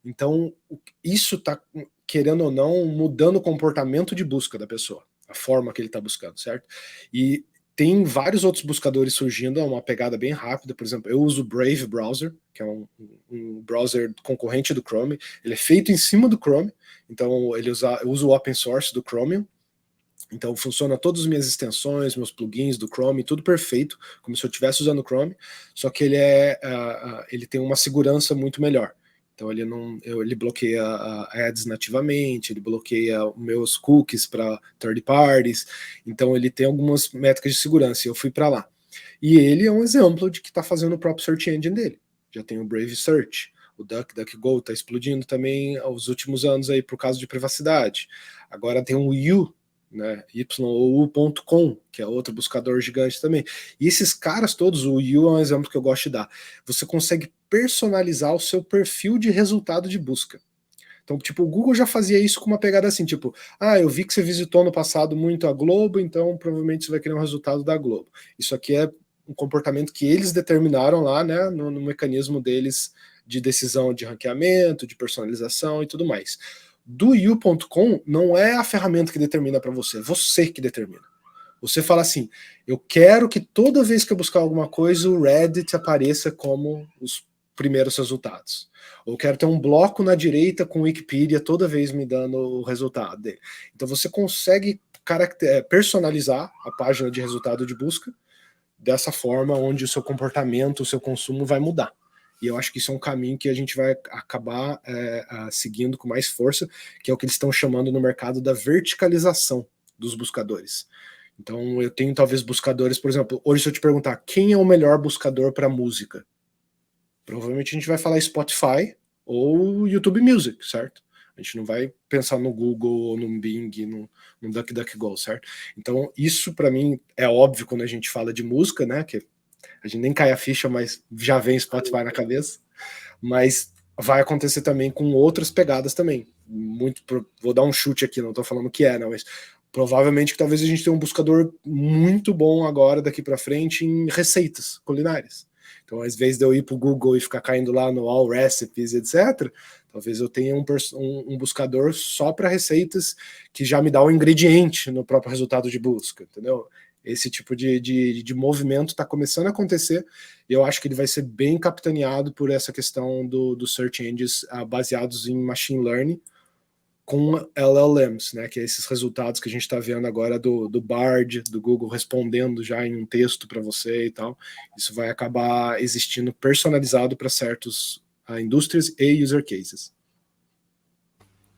C: Então, isso está, querendo ou não, mudando o comportamento de busca da pessoa, a forma que ele está buscando, certo? E tem vários outros buscadores surgindo, é uma pegada bem rápida. Por exemplo, eu uso o Brave Browser, que é um browser concorrente do Chrome. Ele é feito em cima do Chrome, então eu uso o open source do Chromium. Então funciona todas as minhas extensões, meus plugins do Chrome, tudo perfeito, como se eu estivesse usando o Chrome, só que ele tem uma segurança muito melhor. Então ele bloqueia ads nativamente, ele bloqueia meus cookies para third parties, então ele tem algumas métricas de segurança, e eu fui para lá. E ele é um exemplo de que está fazendo o próprio search engine dele. Já tem o Brave Search, o DuckDuckGo está explodindo também aos últimos anos aí por causa de privacidade. Agora tem o You, né, YOU.com, que é outro buscador gigante também. E esses caras todos, o You é um exemplo que eu gosto de dar. Você consegue personalizar o seu perfil de resultado de busca. Então, tipo, o Google já fazia isso com uma pegada assim, tipo, eu vi que você visitou no passado muito a Globo, então provavelmente você vai querer um resultado da Globo. Isso aqui é um comportamento que eles determinaram lá, né, no mecanismo deles de decisão de ranqueamento, de personalização e tudo mais. Do You.com não é a ferramenta que determina para você que determina. Você fala assim, eu quero que toda vez que eu buscar alguma coisa, o Reddit apareça como os primeiros resultados. Ou quero ter um bloco na direita com Wikipedia toda vez me dando o resultado dele. Então você consegue personalizar a página de resultado de busca dessa forma, onde o seu comportamento, o seu consumo vai mudar. E eu acho que isso é um caminho que a gente vai acabar seguindo com mais força, que é o que eles estão chamando no mercado da verticalização dos buscadores. Então eu tenho talvez buscadores, por exemplo, hoje se eu te perguntar quem é o melhor buscador para música, provavelmente a gente vai falar Spotify ou YouTube Music, certo? A gente não vai pensar no Google ou no Bing, no DuckDuckGo, certo? Então isso para mim é óbvio quando a gente fala de música, né, que a gente nem cai a ficha, mas já vem Spotify na cabeça. Mas vai acontecer também com outras pegadas também. Vou dar um chute aqui, não estou falando que é, não, mas provavelmente que talvez a gente tenha um buscador muito bom agora, daqui para frente, em receitas culinárias. Então, às vezes de eu ir para o Google e ficar caindo lá no All Recipes, etc., talvez eu tenha um buscador só para receitas que já me dá o ingrediente no próprio resultado de busca, entendeu? Esse tipo de movimento está começando a acontecer e eu acho que ele vai ser bem capitaneado por essa questão do search engines baseados em machine learning com LLMs, né, que é esses resultados que a gente está vendo agora do Bard, do Google respondendo já em um texto para você e tal. Isso vai acabar existindo personalizado para certas indústrias e user cases.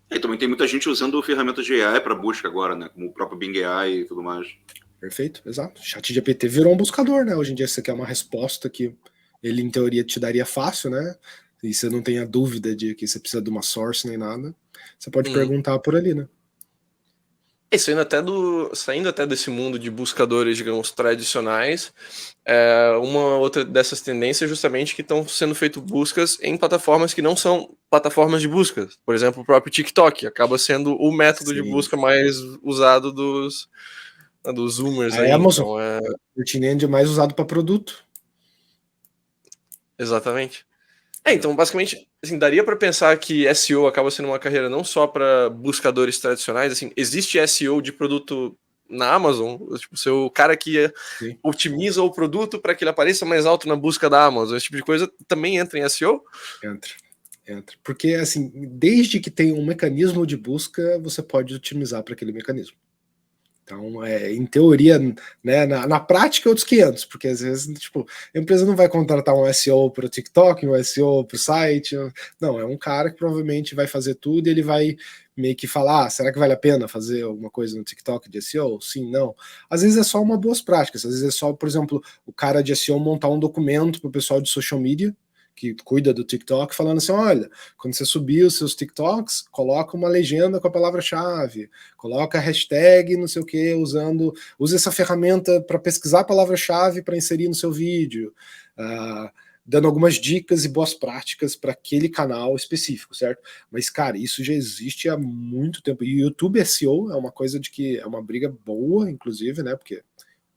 B: E também tem muita gente usando ferramentas de AI para busca agora, né, como o próprio Bing AI e tudo mais.
C: Perfeito, exato. ChatGPT virou um buscador, né? Hoje em dia você quer uma resposta que ele, em teoria, te daria fácil, né? E você não tem a dúvida de que você precisa de uma source nem nada. Você pode perguntar por ali, né?
A: Saindo até desse mundo de buscadores, digamos, tradicionais, uma outra dessas tendências é justamente que estão sendo feitas buscas em plataformas que não são plataformas de busca. Por exemplo, o próprio TikTok acaba sendo o método de busca mais usado dos zoomers aí.
C: Amazon,
A: então,
C: o search engine mais usado para produto.
A: Exatamente. Então, basicamente, assim, daria para pensar que SEO acaba sendo uma carreira não só para buscadores tradicionais, assim, existe SEO de produto na Amazon, tipo, o cara que otimiza o produto para que ele apareça mais alto na busca da Amazon, esse tipo de coisa também entra em SEO?
C: Entra. Porque, assim, desde que tem um mecanismo de busca, você pode otimizar para aquele mecanismo. Então, em teoria, né, na prática, outros 500, porque às vezes, tipo, a empresa não vai contratar um SEO para o TikTok, um SEO para o site, não, é um cara que provavelmente vai fazer tudo e ele vai meio que falar, será que vale a pena fazer alguma coisa no TikTok de SEO? Sim, não. Às vezes é só uma boas práticas, às vezes é só, por exemplo, o cara de SEO montar um documento para o pessoal de social media, que cuida do TikTok, falando assim, olha, quando você subir os seus TikToks, coloca uma legenda com a palavra-chave, coloca a hashtag não sei o que, use essa ferramenta para pesquisar a palavra-chave para inserir no seu vídeo, dando algumas dicas e boas práticas para aquele canal específico, certo? Mas, cara, isso já existe há muito tempo, e o YouTube SEO é uma coisa de que é uma briga boa, inclusive, né, porque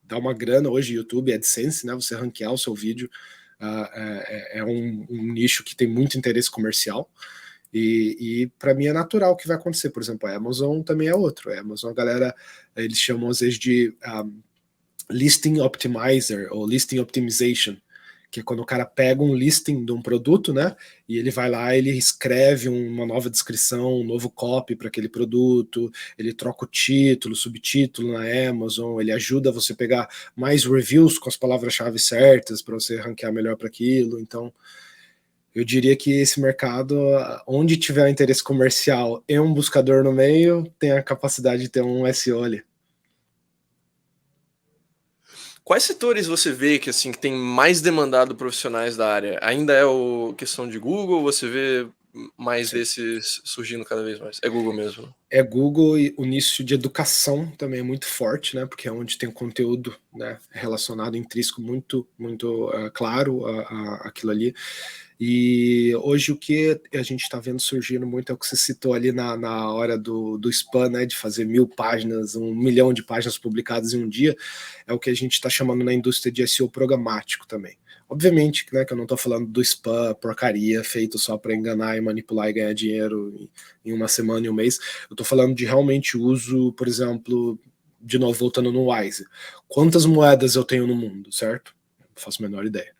C: dá uma grana hoje, YouTube, AdSense, né, você ranquear o seu vídeo, é um nicho que tem muito interesse comercial e para mim é natural que vai acontecer. Por exemplo, a Amazon também é outro. A Amazon, a galera, eles chamam às vezes de listing optimizer ou listing optimization, que é quando o cara pega um listing de um produto, né, e ele vai lá, ele escreve uma nova descrição, um novo copy para aquele produto, ele troca o título, subtítulo na Amazon, ele ajuda você a pegar mais reviews com as palavras-chave certas para você ranquear melhor para aquilo. Então, eu diria que esse mercado, onde tiver um interesse comercial e um buscador no meio, tem a capacidade de ter um SEO ali.
A: Quais setores você vê que assim que tem mais demandado profissionais da área? Ainda é a questão de Google? Você vê mais
C: Sim.
A: desses surgindo cada vez mais? É Google mesmo?
C: É Google, e o nicho de educação também é muito forte, né? Porque é onde tem conteúdo, né, relacionado, intrínseco, muito claro aquilo ali. E hoje o que a gente está vendo surgindo muito é o que você citou ali na hora do spam, né, de fazer 1000 páginas, 1 milhão de páginas publicadas em um dia, é o que a gente está chamando na indústria de SEO programático também. Obviamente, né, que eu não estou falando do spam, porcaria, feito só para enganar e manipular e ganhar dinheiro em uma semana e um mês. Eu estou falando de realmente uso, por exemplo, de novo, voltando no Wise. Quantas moedas eu tenho no mundo, certo? Não faço a menor ideia.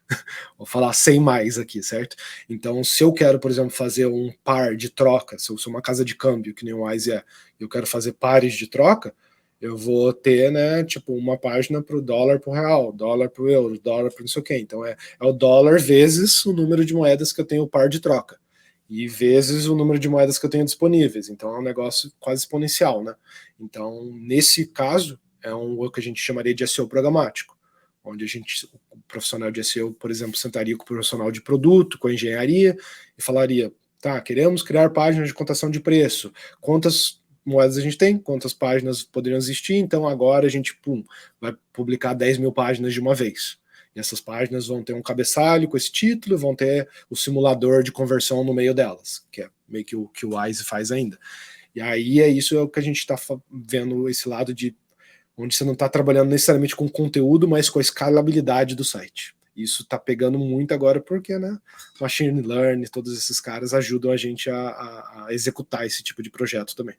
C: Vou falar 100 mais aqui, certo? Então, se eu quero, por exemplo, fazer um par de troca, se eu sou uma casa de câmbio, que nem o Wise eu quero fazer pares de troca, eu vou ter, né, tipo, uma página para o dólar para o real, dólar para o euro, dólar para não sei o quê. Então, é o dólar vezes o número de moedas que eu tenho par de troca. E vezes o número de moedas que eu tenho disponíveis. Então, é um negócio quase exponencial, né? Então, nesse caso, é o que a gente chamaria de SEO programático, onde o profissional de SEO, por exemplo, sentaria com o profissional de produto, com a engenharia, e falaria, tá, queremos criar páginas de cotação de preço, quantas moedas a gente tem, quantas páginas poderiam existir, então agora a gente vai publicar 10 mil páginas de uma vez. E essas páginas vão ter um cabeçalho com esse título, vão ter o simulador de conversão no meio delas, que é meio que o Wise faz ainda. E aí isso é o que a gente está vendo, esse lado de onde você não está trabalhando necessariamente com conteúdo, mas com a escalabilidade do site. Isso está pegando muito agora porque, né, machine learning, todos esses caras ajudam a gente a executar esse tipo de projeto também.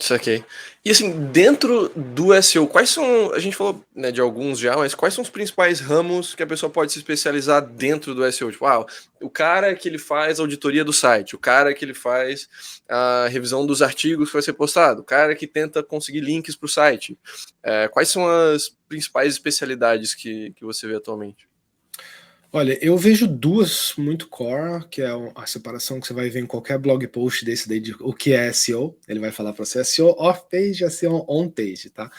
A: Saquei. E assim, dentro do SEO, quais são, a gente falou, né, de alguns já, mas quais são os principais ramos que a pessoa pode se especializar dentro do SEO? Tipo, o cara que ele faz a auditoria do site, o cara que ele faz a revisão dos artigos que vai ser postado, o cara que tenta conseguir links para o site. Quais são as principais especialidades que você vê atualmente?
C: Olha, eu vejo duas muito core, que é a separação que você vai ver em qualquer blog post desse daí de o que é SEO. Ele vai falar para você SEO off-page, SEO on-page, tá?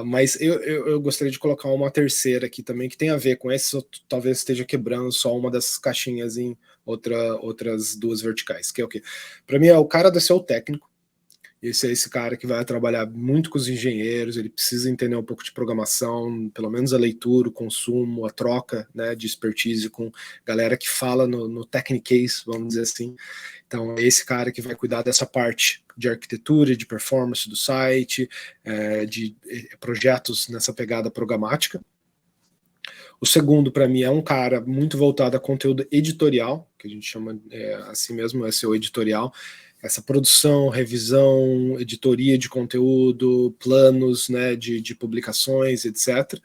C: Mas eu gostaria de colocar uma terceira aqui também, que tem a ver com essa, talvez esteja quebrando só uma dessas caixinhas em outras duas verticais, que é o quê? Para mim é o cara do SEO técnico. Esse é esse cara que vai trabalhar muito com os engenheiros, ele precisa entender um pouco de programação, pelo menos a leitura, o consumo, a troca, né, de expertise com galera que fala no techniquez, vamos dizer assim. Então, é esse cara que vai cuidar dessa parte de arquitetura, de performance do site, de projetos nessa pegada programática. O segundo, para mim, é um cara muito voltado a conteúdo editorial, que a gente chama assim mesmo, SEO editorial, essa produção, revisão, editoria de conteúdo, planos, né, de publicações, etc.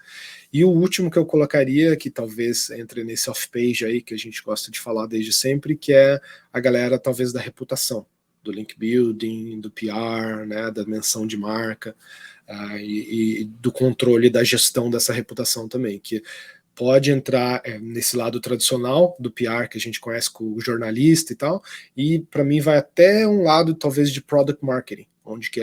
C: E o último que eu colocaria, que talvez entre nesse off-page aí, que a gente gosta de falar desde sempre, que é a galera talvez da reputação, do link building, do PR, né, da menção de marca, e do controle da gestão dessa reputação também, que pode entrar nesse lado tradicional do PR que a gente conhece com o jornalista e tal, e para mim vai até um lado talvez de product marketing, onde que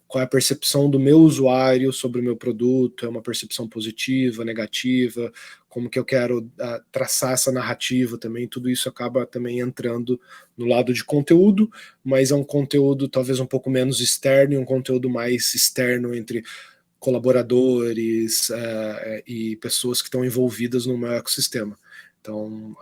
C: qual é a percepção do meu usuário sobre o meu produto, é uma percepção positiva, negativa, como que eu quero traçar essa narrativa também, tudo isso acaba também entrando no lado de conteúdo, mas é um conteúdo talvez um pouco menos externo e um conteúdo mais externo entre colaboradores e pessoas que estão envolvidas no meu ecossistema. Então,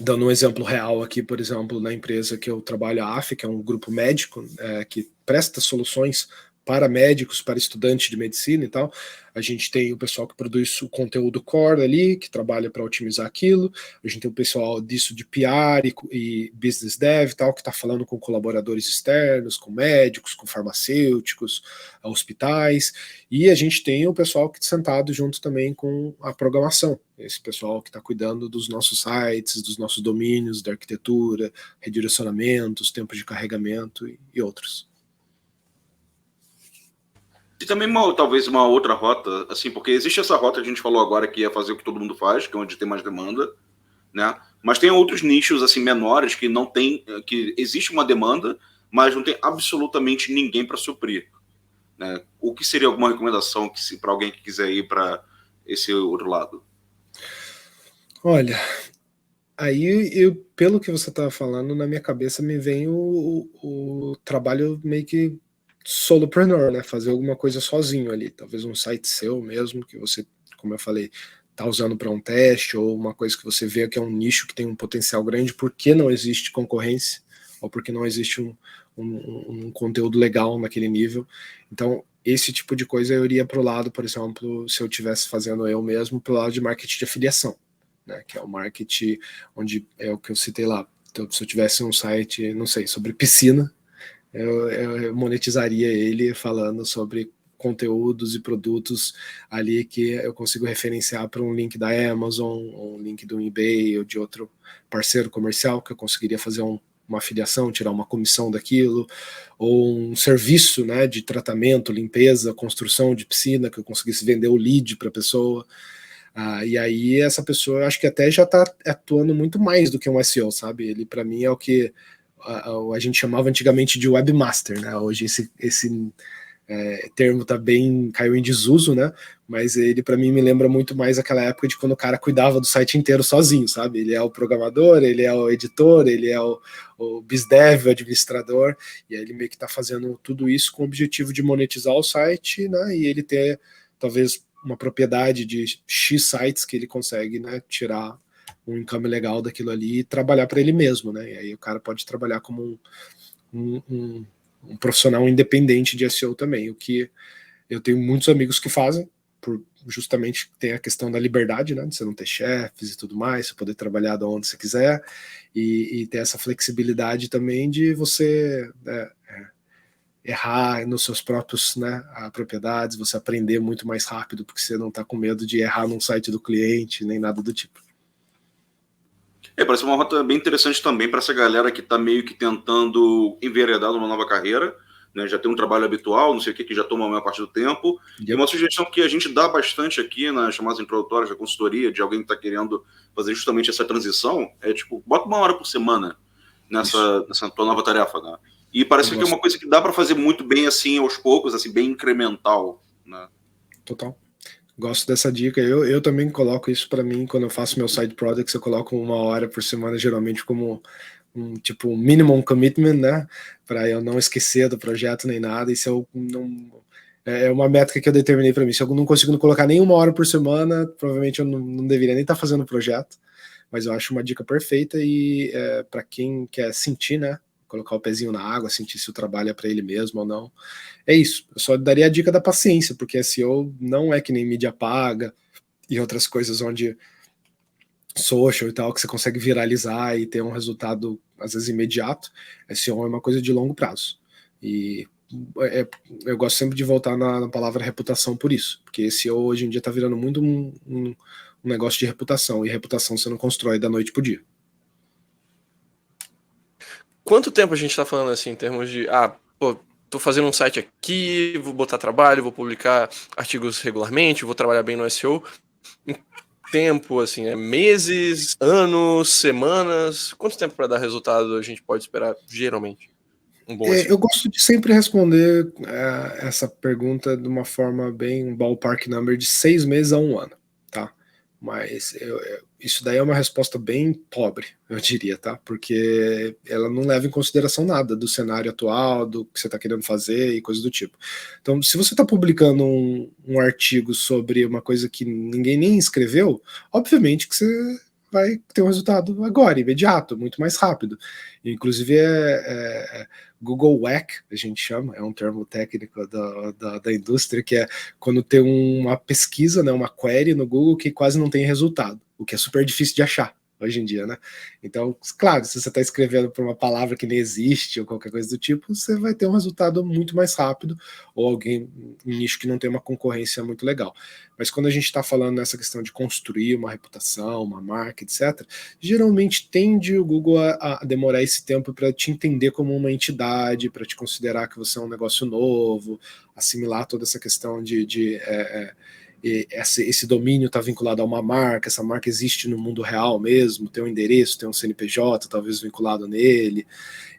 C: dando um exemplo real aqui, por exemplo, na empresa que eu trabalho, a AF, que é um grupo médico que presta soluções para médicos, para estudantes de medicina e tal. A gente tem o pessoal que produz o conteúdo core ali, que trabalha para otimizar aquilo. A gente tem o pessoal disso de PR e business dev e tal, que está falando com colaboradores externos, com médicos, com farmacêuticos, hospitais. E a gente tem o pessoal que está sentado junto também com a programação. Esse pessoal que está cuidando dos nossos sites, dos nossos domínios, da arquitetura, redirecionamentos, tempos de carregamento e outros.
B: E também talvez uma outra rota, assim, porque existe essa rota que a gente falou agora, que é fazer o que todo mundo faz, que é onde tem mais demanda, né? Mas tem outros nichos assim menores que não tem, que existe uma demanda, mas não tem absolutamente ninguém para suprir, né? O que seria alguma recomendação que para alguém que quiser ir para esse outro lado?
C: Olha, aí pelo que você estava falando, na minha cabeça me vem o trabalho meio que solopreneur, né? Fazer alguma coisa sozinho ali, talvez um site seu mesmo, que você, como eu falei, tá usando para um teste, ou uma coisa que você vê que é um nicho que tem um potencial grande, porque não existe concorrência, ou porque não existe um conteúdo legal naquele nível. Então, esse tipo de coisa eu iria para o lado, por exemplo, se eu estivesse fazendo eu mesmo, para o lado de marketing de afiliação, né? Que é o marketing onde é o que eu citei lá. Então, se eu tivesse um site, não sei, sobre piscina, eu monetizaria ele falando sobre conteúdos e produtos ali que eu consigo referenciar para um link da Amazon, ou um link do eBay ou de outro parceiro comercial que eu conseguiria fazer uma afiliação, tirar uma comissão daquilo, ou um serviço, né, de tratamento, limpeza, construção de piscina, que eu conseguisse vender o lead para a pessoa. E aí essa pessoa, eu acho que até já está atuando muito mais do que um SEO, sabe? Ele, para mim, é o que a gente chamava antigamente de webmaster, né? Hoje esse termo tá caiu em desuso, né? Mas ele para mim me lembra muito mais aquela época de quando o cara cuidava do site inteiro sozinho, sabe? Ele é o programador, ele é o editor, ele é o BizDev, o administrador, e aí ele meio que tá fazendo tudo isso com o objetivo de monetizar o site, né? E ele ter talvez uma propriedade de X sites que ele consegue, né, tirar um income legal daquilo ali e trabalhar para ele mesmo, né? E aí o cara pode trabalhar como um profissional independente de SEO também, o que eu tenho muitos amigos que fazem, por justamente tem a questão da liberdade, né? De você não ter chefes e tudo mais, você poder trabalhar de onde você quiser e ter essa flexibilidade também de você errar nos seus próprios, né, propriedades, você aprender muito mais rápido, porque você não está com medo de errar num site do cliente, nem nada do tipo.
B: Parece uma rota bem interessante também para essa galera que está meio que tentando enveredar numa nova carreira, né? Já tem um trabalho habitual, não sei o que já toma a maior parte do tempo. E uma sugestão que a gente dá bastante aqui nas chamadas introdutórias da consultoria, de alguém que está querendo fazer justamente essa transição, é tipo, bota 1 hora por semana nessa tua nova tarefa, né? E parece que é uma coisa que dá para fazer muito bem, assim, aos poucos, assim, bem incremental, né?
C: Total. Gosto dessa dica. Eu também coloco isso para mim quando eu faço meu side projects, eu coloco 1 hora por semana, geralmente como um minimum commitment, né? Para eu não esquecer do projeto nem nada. E se eu não. É uma métrica que eu determinei para mim. Se eu não consigo colocar nem 1 hora por semana, provavelmente eu não deveria nem estar fazendo o projeto. Mas eu acho uma dica perfeita e para quem quer sentir, né? Colocar o pezinho na água, sentir se o trabalho é para ele mesmo ou não. É isso. Eu só daria a dica da paciência, porque SEO não é que nem mídia paga e outras coisas onde social e tal, que você consegue viralizar e ter um resultado, às vezes, imediato. SEO é uma coisa de longo prazo. E eu gosto sempre de voltar na palavra reputação por isso, porque SEO hoje em dia está virando muito um negócio de reputação, e reputação você não constrói da noite pro dia.
A: quanto tempo a gente tá falando assim, em termos de, tô fazendo um site aqui, vou botar trabalho, vou publicar artigos regularmente, vou trabalhar bem no SEO. Em tempo, assim, meses, anos, semanas? Quanto tempo para dar resultado a gente pode esperar, geralmente? Um bom SEO?
C: Eu gosto de sempre responder essa pergunta de uma forma bem ballpark number de 6 meses a 1 ano, tá? Mas isso daí é uma resposta bem pobre, eu diria, tá? Porque ela não leva em consideração nada do cenário atual, do que você está querendo fazer e coisas do tipo. Então, se você está publicando um artigo sobre uma coisa que ninguém nem escreveu, obviamente que você vai ter um resultado agora, imediato, muito mais rápido. Inclusive, Google WAC, a gente chama, é um termo técnico da indústria, que é quando tem uma pesquisa, né, uma query no Google que quase não tem resultado, o que é super difícil de achar hoje em dia, né? Então, claro, se você está escrevendo por uma palavra que nem existe ou qualquer coisa do tipo, você vai ter um resultado muito mais rápido, ou alguém, um nicho que não tem uma concorrência muito legal. Mas quando a gente está falando nessa questão de construir uma reputação, uma marca, etc., geralmente tende o Google a demorar esse tempo para te entender como uma entidade, para te considerar que você é um negócio novo, assimilar toda essa questão esse domínio está vinculado a uma marca, essa marca existe no mundo real mesmo, tem um endereço, tem um CNPJ talvez vinculado nele,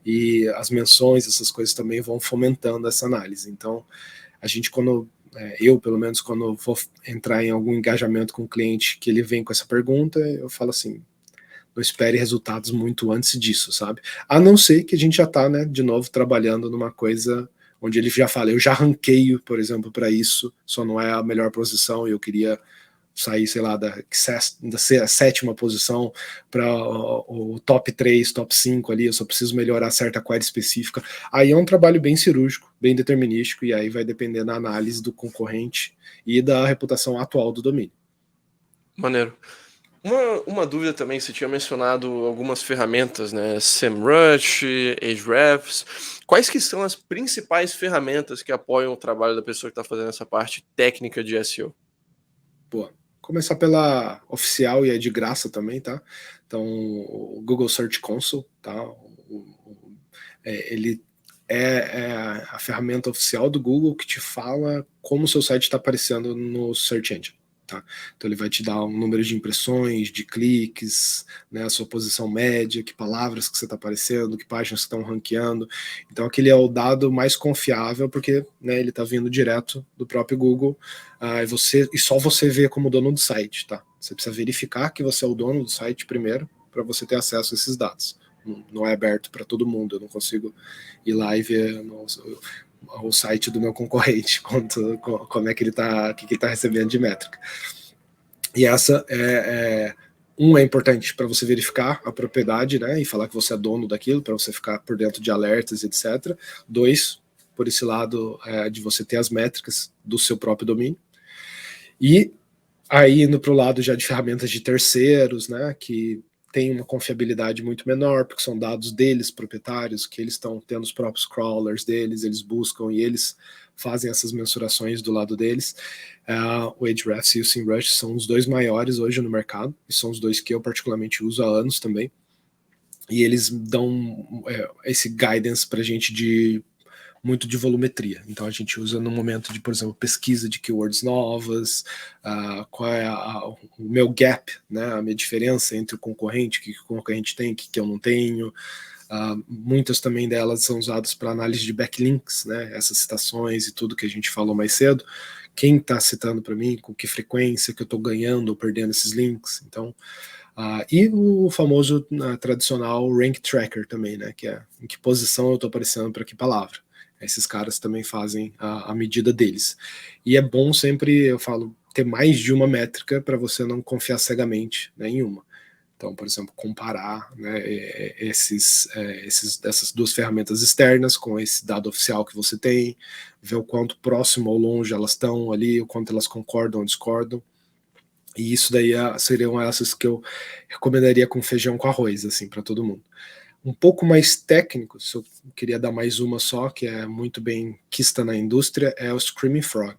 C: e as menções, essas coisas também vão fomentando essa análise. Então, a gente, eu, pelo menos, quando vou entrar em algum engajamento com o cliente que ele vem com essa pergunta, eu falo assim, não espere resultados muito antes disso, sabe? A não ser que a gente já está, né, de novo, trabalhando numa coisa onde ele já fala, eu já ranqueio, por exemplo, para isso, só não é a melhor posição e eu queria sair, sei lá, da 7ª posição para o top 3, top 5 ali, eu só preciso melhorar certa query específica. Aí é um trabalho bem cirúrgico, bem determinístico, e aí vai depender da análise do concorrente e da reputação atual do domínio.
A: Maneiro. Uma dúvida também, você tinha mencionado algumas ferramentas, né? SEMrush, Ahrefs. Quais que são as principais ferramentas que apoiam o trabalho da pessoa que está fazendo essa parte técnica de SEO?
C: Boa. Começar pela oficial e é de graça também, tá? Então, o Google Search Console, tá? Ele é a ferramenta oficial do Google que te fala como o seu site está aparecendo no Search Engine. Tá? Então ele vai te dar um número de impressões, de cliques, né, a sua posição média, que palavras que você está aparecendo, que páginas que estão ranqueando. Então aquele é o dado mais confiável, porque, né, ele está vindo direto do próprio Google, e só você vê como dono do site. Tá? Você precisa verificar que você é o dono do site primeiro, para você ter acesso a esses dados. Não é aberto para todo mundo, eu não consigo ir lá e ver o site do meu concorrente, como é que ele tá, o que ele está recebendo de métrica. E essa é importante para você verificar a propriedade, né, e falar que você é dono daquilo, para você ficar por dentro de alertas, etc. 2, por esse lado de você ter as métricas do seu próprio domínio. E aí indo para o lado já de ferramentas de terceiros, né, que tem uma confiabilidade muito menor, porque são dados deles, proprietários, que eles estão tendo os próprios crawlers deles, eles buscam e eles fazem essas mensurações do lado deles. O Ahrefs e o SEMrush são os 2 maiores hoje no mercado, e são os 2 que eu particularmente uso há anos também. E eles dão esse guidance para a gente muito de volumetria. Então a gente usa no momento de, por exemplo, pesquisa de keywords novas, qual é o meu gap, né, a minha diferença entre o concorrente, o que o concorrente tem, o que eu não tenho. Muitas também delas são usadas para análise de backlinks, né, essas citações e tudo que a gente falou mais cedo. Quem está citando para mim, com que frequência que eu estou ganhando ou perdendo esses links. Então, e o famoso tradicional rank tracker também, né, que é em que posição eu estou aparecendo para que palavra. Esses caras também fazem a medida deles. E é bom sempre, eu falo, ter mais de uma métrica para você não confiar cegamente, né, em uma. Então, por exemplo, comparar, né, essas 2 ferramentas externas com esse dado oficial que você tem, ver o quanto próximo ou longe elas estão ali, o quanto elas concordam ou discordam. E isso daí seriam essas que eu recomendaria com feijão com arroz, assim, para todo mundo. Um pouco mais técnico, se eu queria dar mais uma só, que é muito bem quista na indústria, é o Screaming Frog.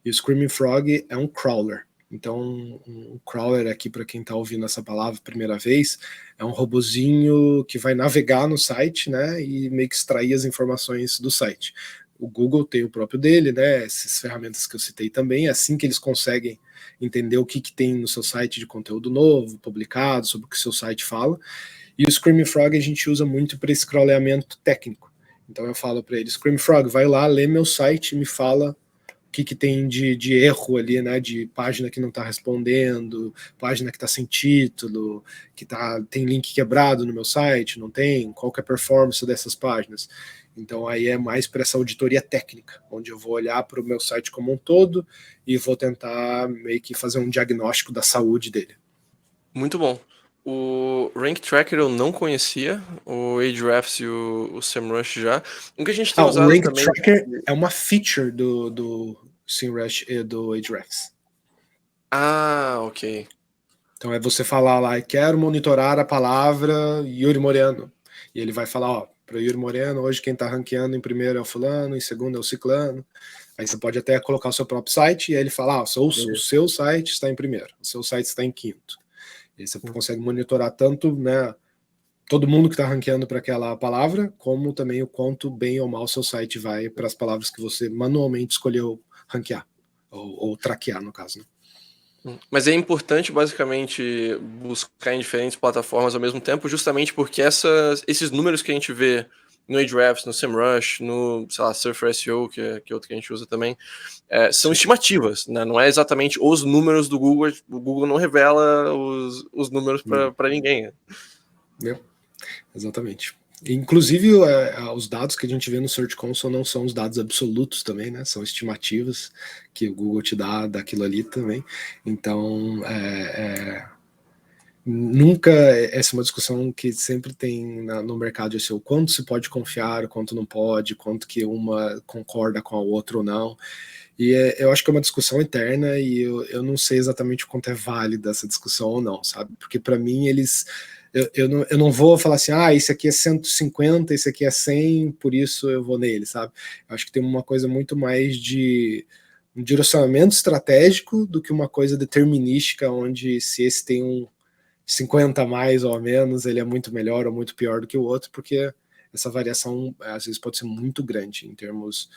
C: E o Screaming Frog é um crawler, Então, um crawler aqui, para quem está ouvindo essa palavra primeira vez, é um robozinho que vai navegar no site, né, e meio que extrair as informações do site. O Google tem o próprio dele, né, essas ferramentas que eu citei também, é assim que eles conseguem entender o que tem no seu site de conteúdo novo, publicado, sobre o que o seu site fala. E o Screaming Frog a gente usa muito para esse crawleamento técnico. Então eu falo para ele, Screaming Frog, vai lá, lê meu site e me fala o que tem de erro ali, né, de página que não está respondendo, página que está sem título, que tem link quebrado no meu site, não tem, qual que é a performance dessas páginas. Então aí é mais para essa auditoria técnica, onde eu vou olhar para o meu site como um todo e vou tentar meio que fazer um diagnóstico da saúde dele.
A: Muito bom. O Rank Tracker eu não conhecia, o Ahrefs e o SEMrush já. O que a gente tem usado
C: o Rank
A: também...
C: Tracker é uma feature do SEMrush e do Ahrefs.
A: Ah, ok.
C: Então é você falar lá, quero monitorar a palavra Yuri Moreno. E ele vai falar, ó, para Yuri Moreno, hoje quem está ranqueando em primeiro é o fulano, em segundo é o ciclano. Aí você pode até colocar o seu próprio site, e aí ele fala, o seu site está em primeiro, o seu site está em quinto. E aí você consegue monitorar tanto, né, todo mundo que está ranqueando para aquela palavra, como também o quanto bem ou mal o seu site vai para as palavras que você manualmente escolheu ranquear, ou traquear, no caso, né?
A: Mas é importante, basicamente, buscar em diferentes plataformas ao mesmo tempo, justamente porque esses números que a gente vê no Ahrefs, no SEMrush, no, sei lá, Surfer SEO, que é outro que a gente usa também, são estimativas, né? Não é exatamente os números do Google. O Google não revela os números para ninguém.
C: Exatamente. Inclusive, os dados que a gente vê no Search Console não são os dados absolutos também, né? São estimativas que o Google te dá daquilo ali também. Então, nunca, essa é uma discussão que sempre tem no mercado, o quanto se pode confiar, o quanto não pode, quanto que uma concorda com a outra ou não. E eu acho que é uma discussão eterna e eu não sei exatamente o quanto é válida essa discussão ou não, sabe? Porque para mim eu não vou falar assim, esse aqui é 150, esse aqui é 100, por isso eu vou nele, sabe? Eu acho que tem uma coisa muito mais de um direcionamento estratégico do que uma coisa determinística, onde se esse tem um 50 a mais ou a menos, ele é muito melhor ou muito pior do que o outro, porque essa variação às vezes pode ser muito grande em termos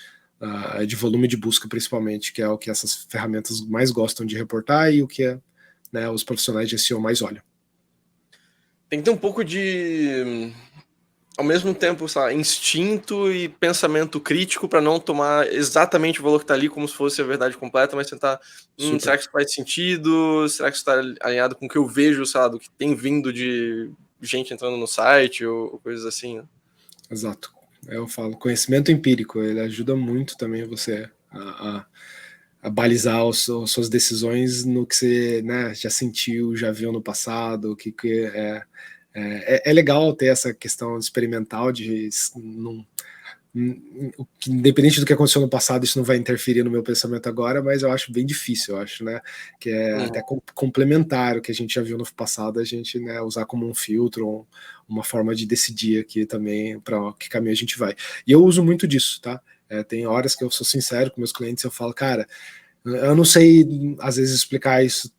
C: de volume de busca, principalmente, que é o que essas ferramentas mais gostam de reportar e o que né, os profissionais de SEO mais olham.
A: Tem que ter um pouco de, ao mesmo tempo, sabe, instinto e pensamento crítico para não tomar exatamente o valor que está ali como se fosse a verdade completa, mas tentar, será que isso faz sentido? Será que isso está alinhado com o que eu vejo, sabe, do que tem vindo de gente entrando no site ou coisas assim, né?
C: Exato. Eu falo, conhecimento empírico, ele ajuda muito também você a balizar suas decisões no que você, né, já sentiu, já viu no passado, é legal ter essa questão experimental de independente do que aconteceu no passado, isso não vai interferir no meu pensamento agora, mas eu acho bem difícil, eu acho, né, que é até complementar o que a gente já viu no passado, a gente, né, usar como um filtro, uma forma de decidir aqui também para que caminho a gente vai. E eu uso muito disso, tá? Tem horas que eu sou sincero com meus clientes, eu falo, cara, eu não sei, às vezes, explicar isso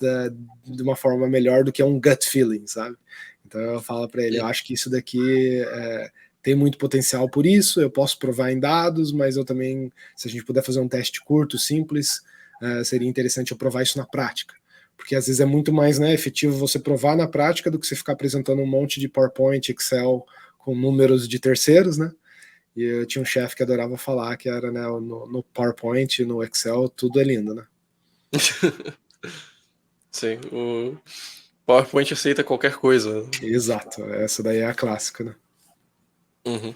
C: de uma forma melhor do que um gut feeling, sabe? Então eu falo para ele, eu acho que isso daqui tem muito potencial por isso, eu posso provar em dados, mas eu também, se a gente puder fazer um teste curto, simples, seria interessante eu provar isso na prática. Porque às vezes é muito mais, né, efetivo você provar na prática do que você ficar apresentando um monte de PowerPoint, Excel com números de terceiros, né? E eu tinha um chefe que adorava falar que era, né, no PowerPoint, no Excel, tudo é lindo, né?
A: Sim, o PowerPoint aceita qualquer coisa.
C: Exato, essa daí é a clássica, né?
A: Uhum.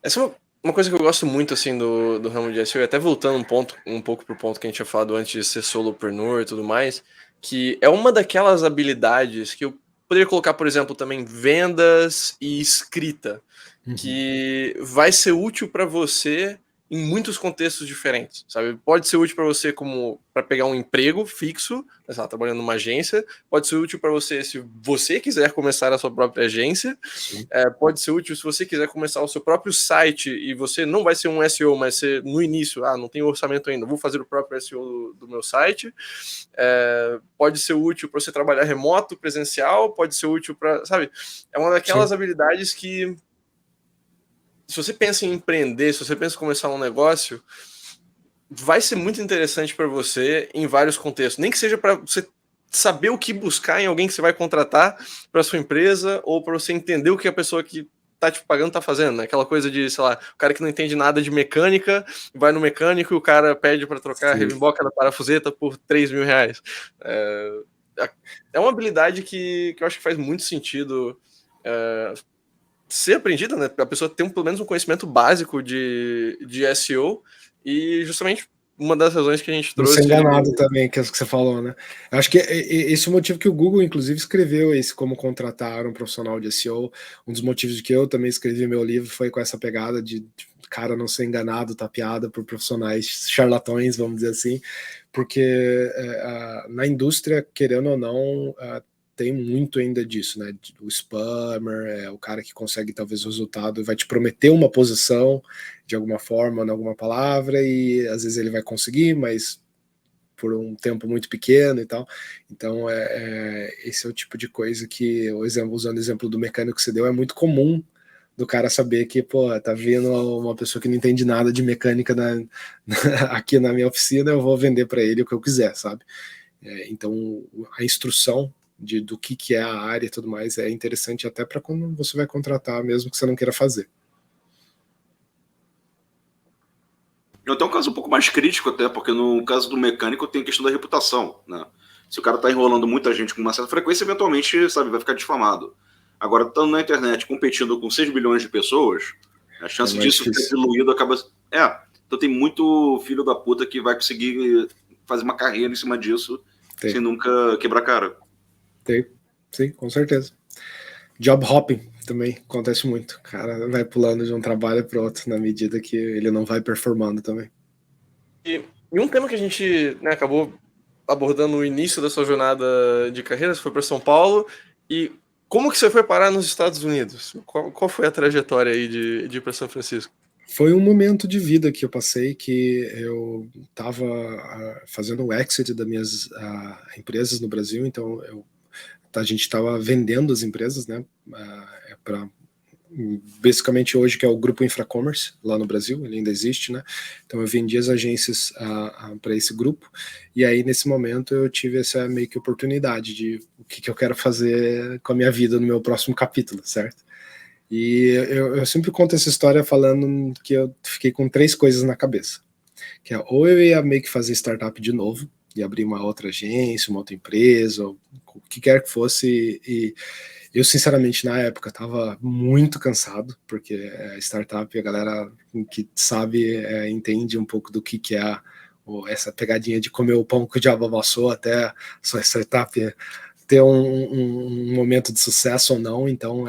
A: Essa é uma coisa que eu gosto muito, assim, do ramo de SEO, e até voltando um pouco pro ponto que a gente tinha falado antes de ser solopreneur e tudo mais, que é uma daquelas habilidades que eu poderia colocar, por exemplo, também vendas e escrita, que vai ser útil para você em muitos contextos diferentes, sabe? Pode ser útil para você como para pegar um emprego fixo, sei lá, trabalhando numa agência, pode ser útil para você se você quiser começar a sua própria agência, pode ser útil se você quiser começar o seu próprio site e você não vai ser um SEO, mas ser no início, não tenho orçamento ainda, vou fazer o próprio SEO do meu site. Pode ser útil para você trabalhar remoto, presencial, pode ser útil para, sabe? É uma daquelas habilidades que, se você pensa em empreender, se você pensa em começar um negócio, vai ser muito interessante para você em vários contextos. Nem que seja para você saber o que buscar em alguém que você vai contratar para sua empresa, ou para você entender o que a pessoa que tá te pagando tá fazendo, né? Aquela coisa de, sei lá, o cara que não entende nada de mecânica, vai no mecânico e o cara pede para trocar a revimboca da parafuseta por R$3.000. É uma habilidade que eu acho que faz muito sentido ser aprendida, né? A pessoa ter pelo menos um conhecimento básico de SEO, e justamente uma das razões que a gente trouxe...
C: Não ser enganado também, que é o que você falou, né? Eu acho que esse é o motivo que o Google, inclusive, escreveu esse como contratar um profissional de SEO. Um dos motivos que eu também escrevi meu livro foi com essa pegada de cara não ser enganado, tapeado por profissionais charlatões, vamos dizer assim, porque na indústria, querendo ou não, tem muito ainda disso, né? O spammer, o cara que consegue talvez o resultado, vai te prometer uma posição de alguma forma, em alguma palavra, e às vezes ele vai conseguir, mas por um tempo muito pequeno e tal. Então, esse é o tipo de coisa que, usando o exemplo do mecânico que você deu, é muito comum do cara saber que, pô, tá vindo uma pessoa que não entende nada de mecânica aqui na minha oficina, eu vou vender para ele o que eu quiser, sabe? Então, a instrução do que é a área e tudo mais é interessante até para quando você vai contratar, mesmo que você não queira fazer.
B: Eu tenho um caso um pouco mais crítico até, porque no caso do mecânico tem a questão da reputação, né? Se o cara tá enrolando muita gente com uma certa frequência, eventualmente, sabe, vai ficar difamado. Agora, estando na internet competindo com 6 bilhões de pessoas, a chance disso ser diluído acaba... então tem muito filho da puta que vai conseguir fazer uma carreira em cima disso sem nunca quebrar a cara.
C: Tem, sim, com certeza. Job hopping também acontece muito. O cara vai pulando de um trabalho para outro na medida que ele não vai performando também.
A: E um tema que a gente, né, acabou abordando no início da sua jornada de carreira, você foi para São Paulo, e como que você foi parar nos Estados Unidos? Qual foi a trajetória aí de ir para São Francisco?
C: Foi um momento de vida que eu passei, que eu estava fazendo o exit das minhas empresas no Brasil, então a gente estava vendendo as empresas, né, para basicamente hoje que é o Grupo Infracommerce lá no Brasil, ele ainda existe, né? Então eu vendi as agências para esse grupo, e aí nesse momento eu tive essa meio que oportunidade de o que eu quero fazer com a minha vida no meu próximo capítulo, certo? E eu sempre conto essa história falando que eu fiquei com 3 coisas na cabeça, que ou eu ia meio que fazer startup de novo, e abrir uma outra agência, uma outra empresa, ou o que quer que fosse, e eu, sinceramente, na época, estava muito cansado, porque startup, a galera que sabe, entende um pouco do que é essa pegadinha de comer o pão que o diabo amassou até a sua startup ter um momento de sucesso ou não. Então,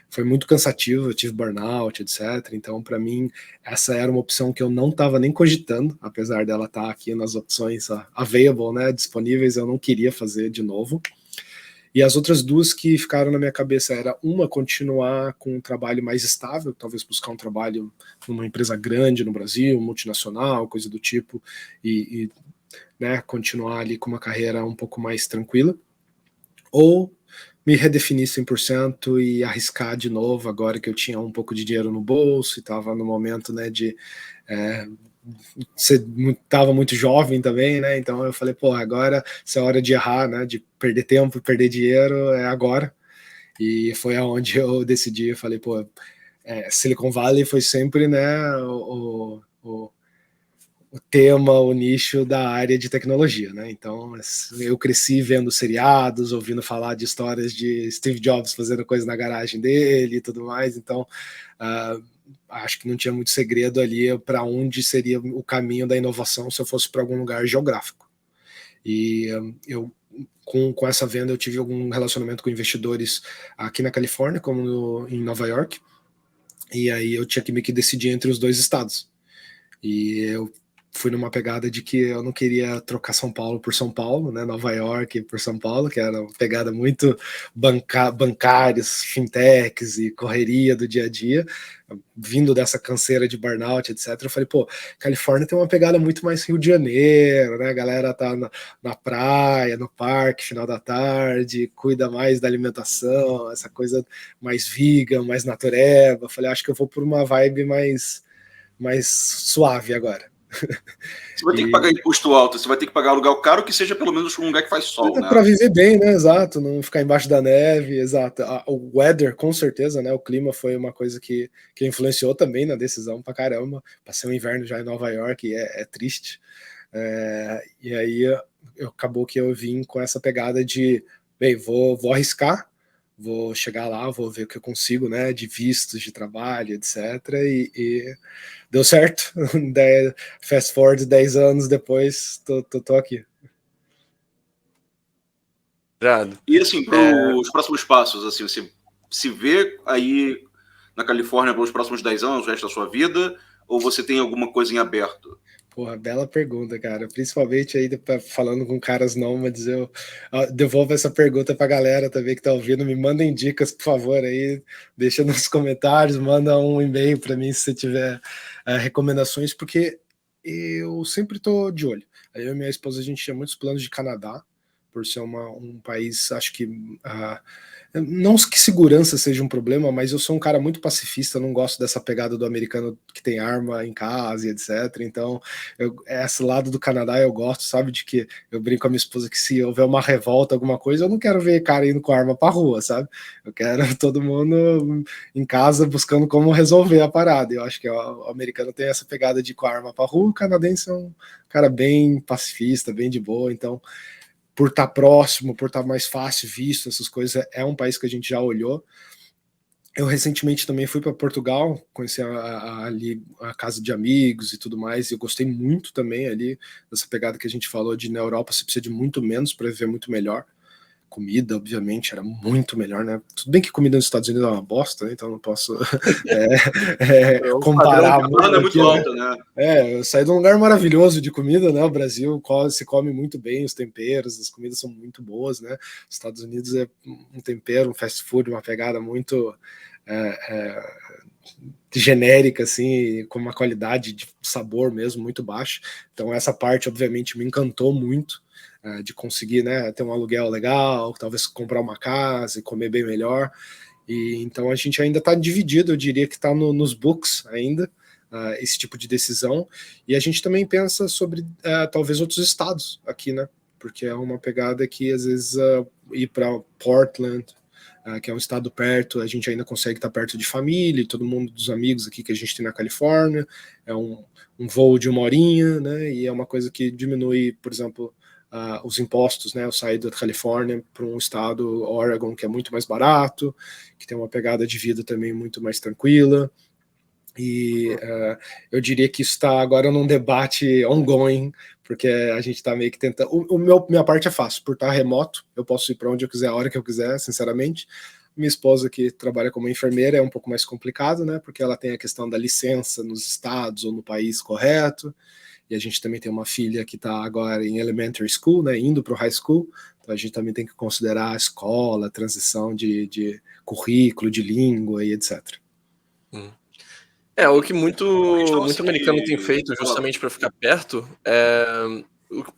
C: foi muito cansativo, eu tive burnout, etc. Então, para mim, essa era uma opção que eu não estava nem cogitando, apesar dela estar aqui nas opções available, né, disponíveis, eu não queria fazer de novo. E as outras 2 que ficaram na minha cabeça era uma, continuar com um trabalho mais estável, talvez buscar um trabalho numa empresa grande no Brasil, multinacional, coisa do tipo, e né, continuar ali com uma carreira um pouco mais tranquila, ou me redefinir 100% e arriscar de novo, agora que eu tinha um pouco de dinheiro no bolso e estava no momento, né, de... Você estava muito jovem também, né? Então eu falei, pô, agora se é hora de errar, né? De perder tempo, perder dinheiro, é agora. E foi aonde eu decidi, eu falei, pô, Silicon Valley foi sempre, né, o tema, o nicho da área de tecnologia, né? Então eu cresci vendo seriados, ouvindo falar de histórias de Steve Jobs fazendo coisa na garagem dele e tudo mais. Então acho que não tinha muito segredo ali para onde seria o caminho da inovação se eu fosse para algum lugar geográfico. E eu com essa venda eu tive algum relacionamento com investidores aqui na Califórnia, como em Nova York, e aí eu tinha que meio que decidir entre os 2 estados. E eu fui numa pegada de que eu não queria trocar São Paulo por São Paulo, né, Nova York por São Paulo, que era uma pegada muito bancários, fintechs e correria do dia a dia, vindo dessa canseira de burnout, etc. Eu falei, pô, Califórnia tem uma pegada muito mais Rio de Janeiro, né, a galera tá na praia, no parque, final da tarde, cuida mais da alimentação, essa coisa mais vegan, mais natureba. Eu falei, acho que eu vou por uma vibe mais suave agora.
B: Você vai ter que pagar imposto alto, você vai ter que pagar aluguel caro, que seja pelo menos um lugar que faz sol, né?
C: Para viver bem, né? Exato, não ficar embaixo da neve, exato. O weather, com certeza, né? O clima foi uma coisa que influenciou também na decisão pra caramba. Passei um inverno já em Nova York e é triste. E aí acabou que eu vim com essa pegada de, bem, vou arriscar, vou chegar lá, vou ver o que eu consigo, né? De vistos de trabalho, etc. E deu certo. Fast forward 10 anos depois, tô aqui.
B: E assim, para os próximos passos, assim, você se vê aí na Califórnia pelos próximos 10 anos, o resto da sua vida, ou você tem alguma coisa em aberto?
C: Porra, bela pergunta, cara. Principalmente aí falando com caras nômades, eu devolvo essa pergunta pra galera também que tá ouvindo. Me mandem dicas, por favor, aí. Deixa nos comentários, manda um e-mail para mim se você tiver recomendações, porque eu sempre tô de olho. Aí eu e minha esposa, a gente tinha muitos planos de Canadá, por ser um país, acho que não que segurança seja um problema, mas eu sou um cara muito pacifista, não gosto dessa pegada do americano que tem arma em casa e etc. Então, esse lado do Canadá eu gosto, sabe? De que eu brinco com a minha esposa que se houver uma revolta, alguma coisa, eu não quero ver cara indo com arma pra rua, sabe? Eu quero todo mundo em casa buscando como resolver a parada. Eu acho que o americano tem essa pegada de ir com a arma pra rua, o canadense é um cara bem pacifista, bem de boa, então por estar próximo, por estar mais fácil visto, essas coisas, é um país que a gente já olhou. Eu recentemente também fui para Portugal, conheci ali a casa de amigos e tudo mais, e eu gostei muito também ali dessa pegada que a gente falou de na Europa você precisa de muito menos para viver muito melhor. Comida, obviamente, era muito melhor, né? Tudo bem que comida nos Estados Unidos é uma bosta, né? Então não posso comparar muito.
B: É muito alto, né?
C: Eu saí de um lugar maravilhoso de comida, né? O Brasil se come muito bem, os temperos, as comidas são muito boas, né? Os Estados Unidos é um tempero, um fast food, uma pegada muito genérica, assim, com uma qualidade de sabor mesmo muito baixa. Então essa parte, obviamente, me encantou muito. De conseguir, né, ter um aluguel legal, talvez comprar uma casa e comer bem melhor. E então a gente ainda está dividido, eu diria que está nos books ainda, esse tipo de decisão. E a gente também pensa sobre talvez outros estados aqui, né? Porque é uma pegada que às vezes ir para Portland, que é um estado perto, a gente ainda consegue estar perto de família, e todo mundo dos amigos aqui que a gente tem na Califórnia. É um voo de 1 horinha, né? E é uma coisa que diminui, por exemplo, os impostos, né? Eu saí da Califórnia para um estado, Oregon, que é muito mais barato, que tem uma pegada de vida também muito mais tranquila. E eu diria que isso está agora num debate ongoing, porque a gente está meio que tentando. Minha parte é fácil, por estar remoto, eu posso ir para onde eu quiser, a hora que eu quiser, sinceramente. Minha esposa, que trabalha como enfermeira, é um pouco mais complicado, né? Porque ela tem a questão da licença nos estados ou no país correto. E a gente também tem uma filha que está agora em elementary school, né, indo para o high school, então a gente também tem que considerar a escola, a transição de currículo, de língua e etc.
A: O que muito americano tem feito justamente para ficar perto,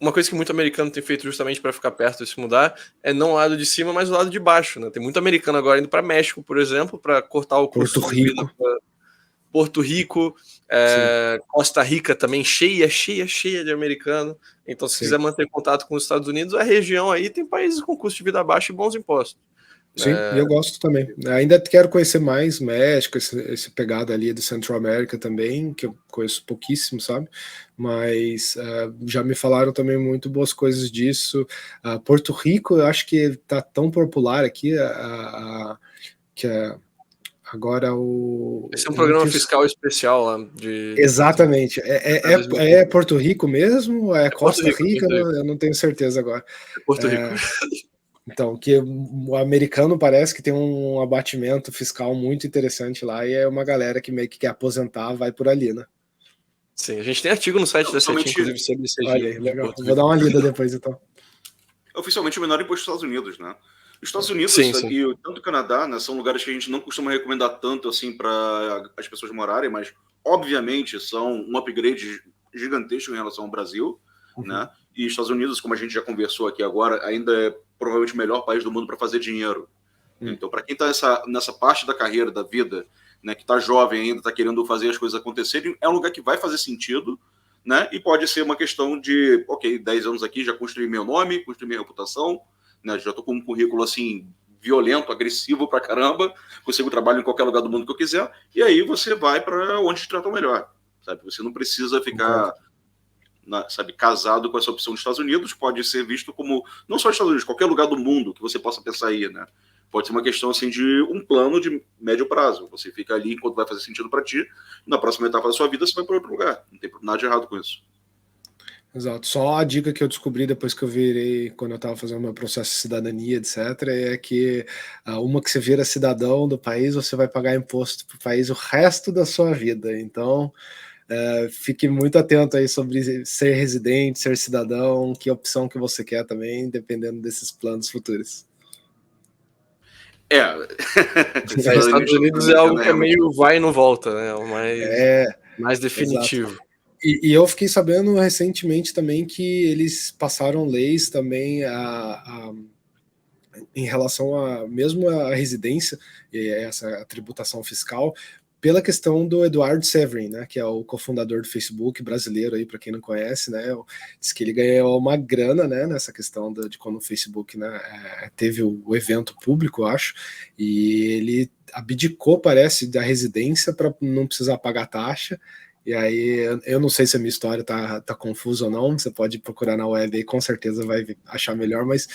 A: uma coisa que muito americano tem feito justamente para ficar perto e se mudar é não o lado de cima, mas o lado de baixo, né? Tem muito americano agora indo para México, por exemplo, para cortar o custo de vida. Porto Rico, Costa Rica também cheia de americano. Então, se quiser manter contato com os Estados Unidos, a região aí tem países com custo de vida baixo e bons impostos.
C: Sim, e eu gosto também. Ainda quero conhecer mais México, esse pegada ali do Central América também, que eu conheço pouquíssimo, sabe? Mas já me falaram também muito boas coisas disso. Porto Rico, eu acho que tá tão popular aqui, que agora
A: esse é um programa fiscal especial lá de.
C: Exatamente. É Porto Rico mesmo? É Costa Rica? Eu não tenho certeza agora.
A: É Porto Rico.
C: Então, que o americano parece que tem um abatimento fiscal muito interessante lá, e é uma galera que meio que quer aposentar, vai por ali, né?
A: Sim, a gente tem artigo no site
B: Não,
A: da CETIM,
B: somente-
A: inclusive, sobre esse
C: Olha aí, legal. Vou dar uma lida depois, então.
B: É oficialmente o menor imposto dos Estados Unidos, né? Os Estados Unidos
A: Sim, sim.
B: e tanto o Canadá, né, são lugares que a gente não costuma recomendar tanto assim para as pessoas morarem, mas obviamente são um upgrade gigantesco em relação ao Brasil, né? E os Estados Unidos, como a gente já conversou aqui agora, ainda é provavelmente o melhor país do mundo para fazer dinheiro. Então, para quem está nessa parte da carreira, da vida, né, que está jovem ainda, está querendo fazer as coisas acontecerem, é um lugar que vai fazer sentido, né? E pode ser uma questão de, ok, 10 anos aqui, já construí meu nome, construí minha reputação, né? Já estou com um currículo assim violento, agressivo pra caramba, consigo trabalho em qualquer lugar do mundo que eu quiser, e aí você vai para onde te tratam melhor, sabe? Você não precisa ficar, sabe, casado com essa opção dos Estados Unidos, pode ser visto como, não só os Estados Unidos, qualquer lugar do mundo que você possa pensar aí, né? Pode ser uma questão assim de um plano de médio prazo. Você fica ali enquanto vai fazer sentido para ti. Na próxima etapa da sua vida, você vai para outro lugar. Não tem nada de errado com isso.
C: Exato. Só a dica que eu descobri depois que eu virei, quando eu estava fazendo meu processo de cidadania, etc., é que uma que você vira cidadão do país, você vai pagar imposto para o país o resto da sua vida. Então, fique muito atento aí sobre ser residente, ser cidadão, que opção que você quer também, dependendo desses planos futuros.
A: Estados Unidos é algo que é meio vai e não volta, né? O mais definitivo.
C: Exato. E eu fiquei sabendo recentemente também que eles passaram leis também em relação a mesmo a residência, essa tributação fiscal, pela questão do Eduardo Severin, né, que é o cofundador do Facebook brasileiro aí, para quem não conhece, né, diz que ele ganhou uma grana, né, nessa questão de quando o Facebook, né, teve o evento público, eu acho, e ele abdicou, parece, da residência para não precisar pagar taxa. E aí, eu não sei se a minha história tá confusa ou não, você pode procurar na web aí, com certeza vai achar melhor, mas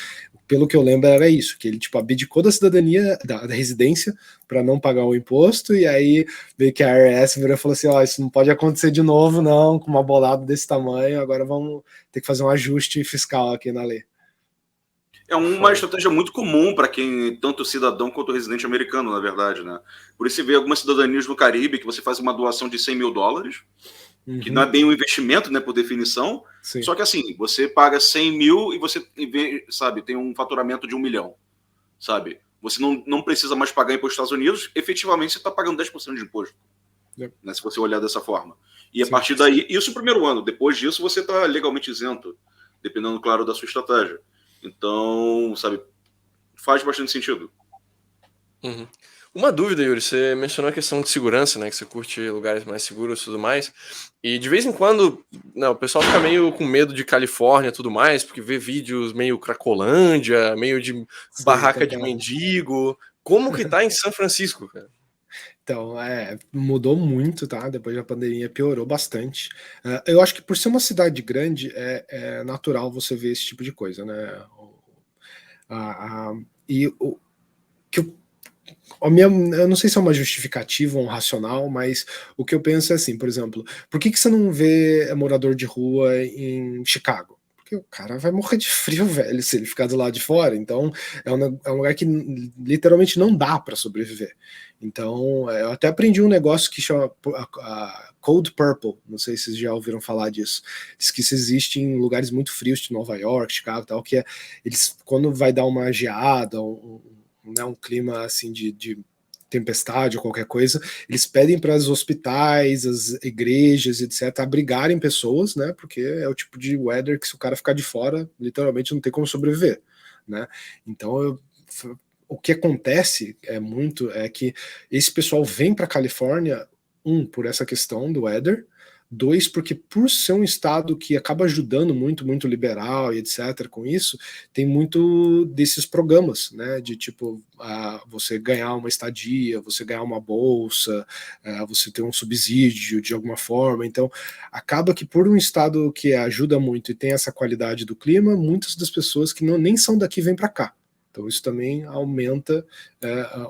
C: pelo que eu lembro era isso, que ele tipo abdicou da cidadania, da residência, para não pagar o imposto, e aí veio que a IRS virou e falou assim, ó, isso não pode acontecer de novo não, com uma bolada desse tamanho, agora vamos ter que fazer um ajuste fiscal aqui na lei.
B: É uma estratégia muito comum para quem, tanto cidadão quanto residente americano, na verdade, né? Por isso você vê algumas cidadanias no Caribe que você faz uma doação de $100 mil, que não é bem um investimento, né, por definição. Sim. Só que assim, você paga 100 mil e você, sabe, tem um faturamento de 1 milhão, sabe? Você não precisa mais pagar imposto nos Estados Unidos, efetivamente você está pagando 10% de imposto, né, se você olhar dessa forma. E a partir daí, isso no primeiro ano, depois disso você está legalmente isento, dependendo, claro, da sua estratégia. Então, sabe, faz bastante sentido.
A: Uhum. Uma dúvida, Yuri, você mencionou a questão de segurança, né, que você curte lugares mais seguros e tudo mais, e de vez em quando, o pessoal fica meio com medo de Califórnia e tudo mais, porque vê vídeos meio Cracolândia, meio de barraca de mendigo. Como que tá em São Francisco, cara?
C: Então, mudou muito, tá? Depois da pandemia piorou bastante. Eu acho que por ser uma cidade grande, é natural você ver esse tipo de coisa, né? Eu não sei se é uma justificativa ou um racional, mas o que eu penso é assim, por exemplo, por que você não vê morador de rua em Chicago? Porque o cara vai morrer de frio, velho, se ele ficar do lado de fora. Então, é um lugar que literalmente não dá para sobreviver. Então, eu até aprendi um negócio que chama Cold Purple, não sei se vocês já ouviram falar disso. Diz que isso existe em lugares muito frios, de Nova York, Chicago e tal, que eles, quando vai dar uma geada, um clima assim de tempestade ou qualquer coisa, eles pedem para os hospitais, as igrejas, etc., abrigarem pessoas, né? Porque é o tipo de weather que se o cara ficar de fora, literalmente não tem como sobreviver, né? Então, o que acontece é que esse pessoal vem para a Califórnia, por essa questão do weather, 2, porque por ser um estado que acaba ajudando muito, muito liberal e etc. com isso, tem muito desses programas, né, de tipo, você ganhar uma estadia, você ganhar uma bolsa, você ter um subsídio de alguma forma. Então, acaba que por um estado que ajuda muito e tem essa qualidade do clima, muitas das pessoas que nem são daqui vêm para cá. Então, isso também aumenta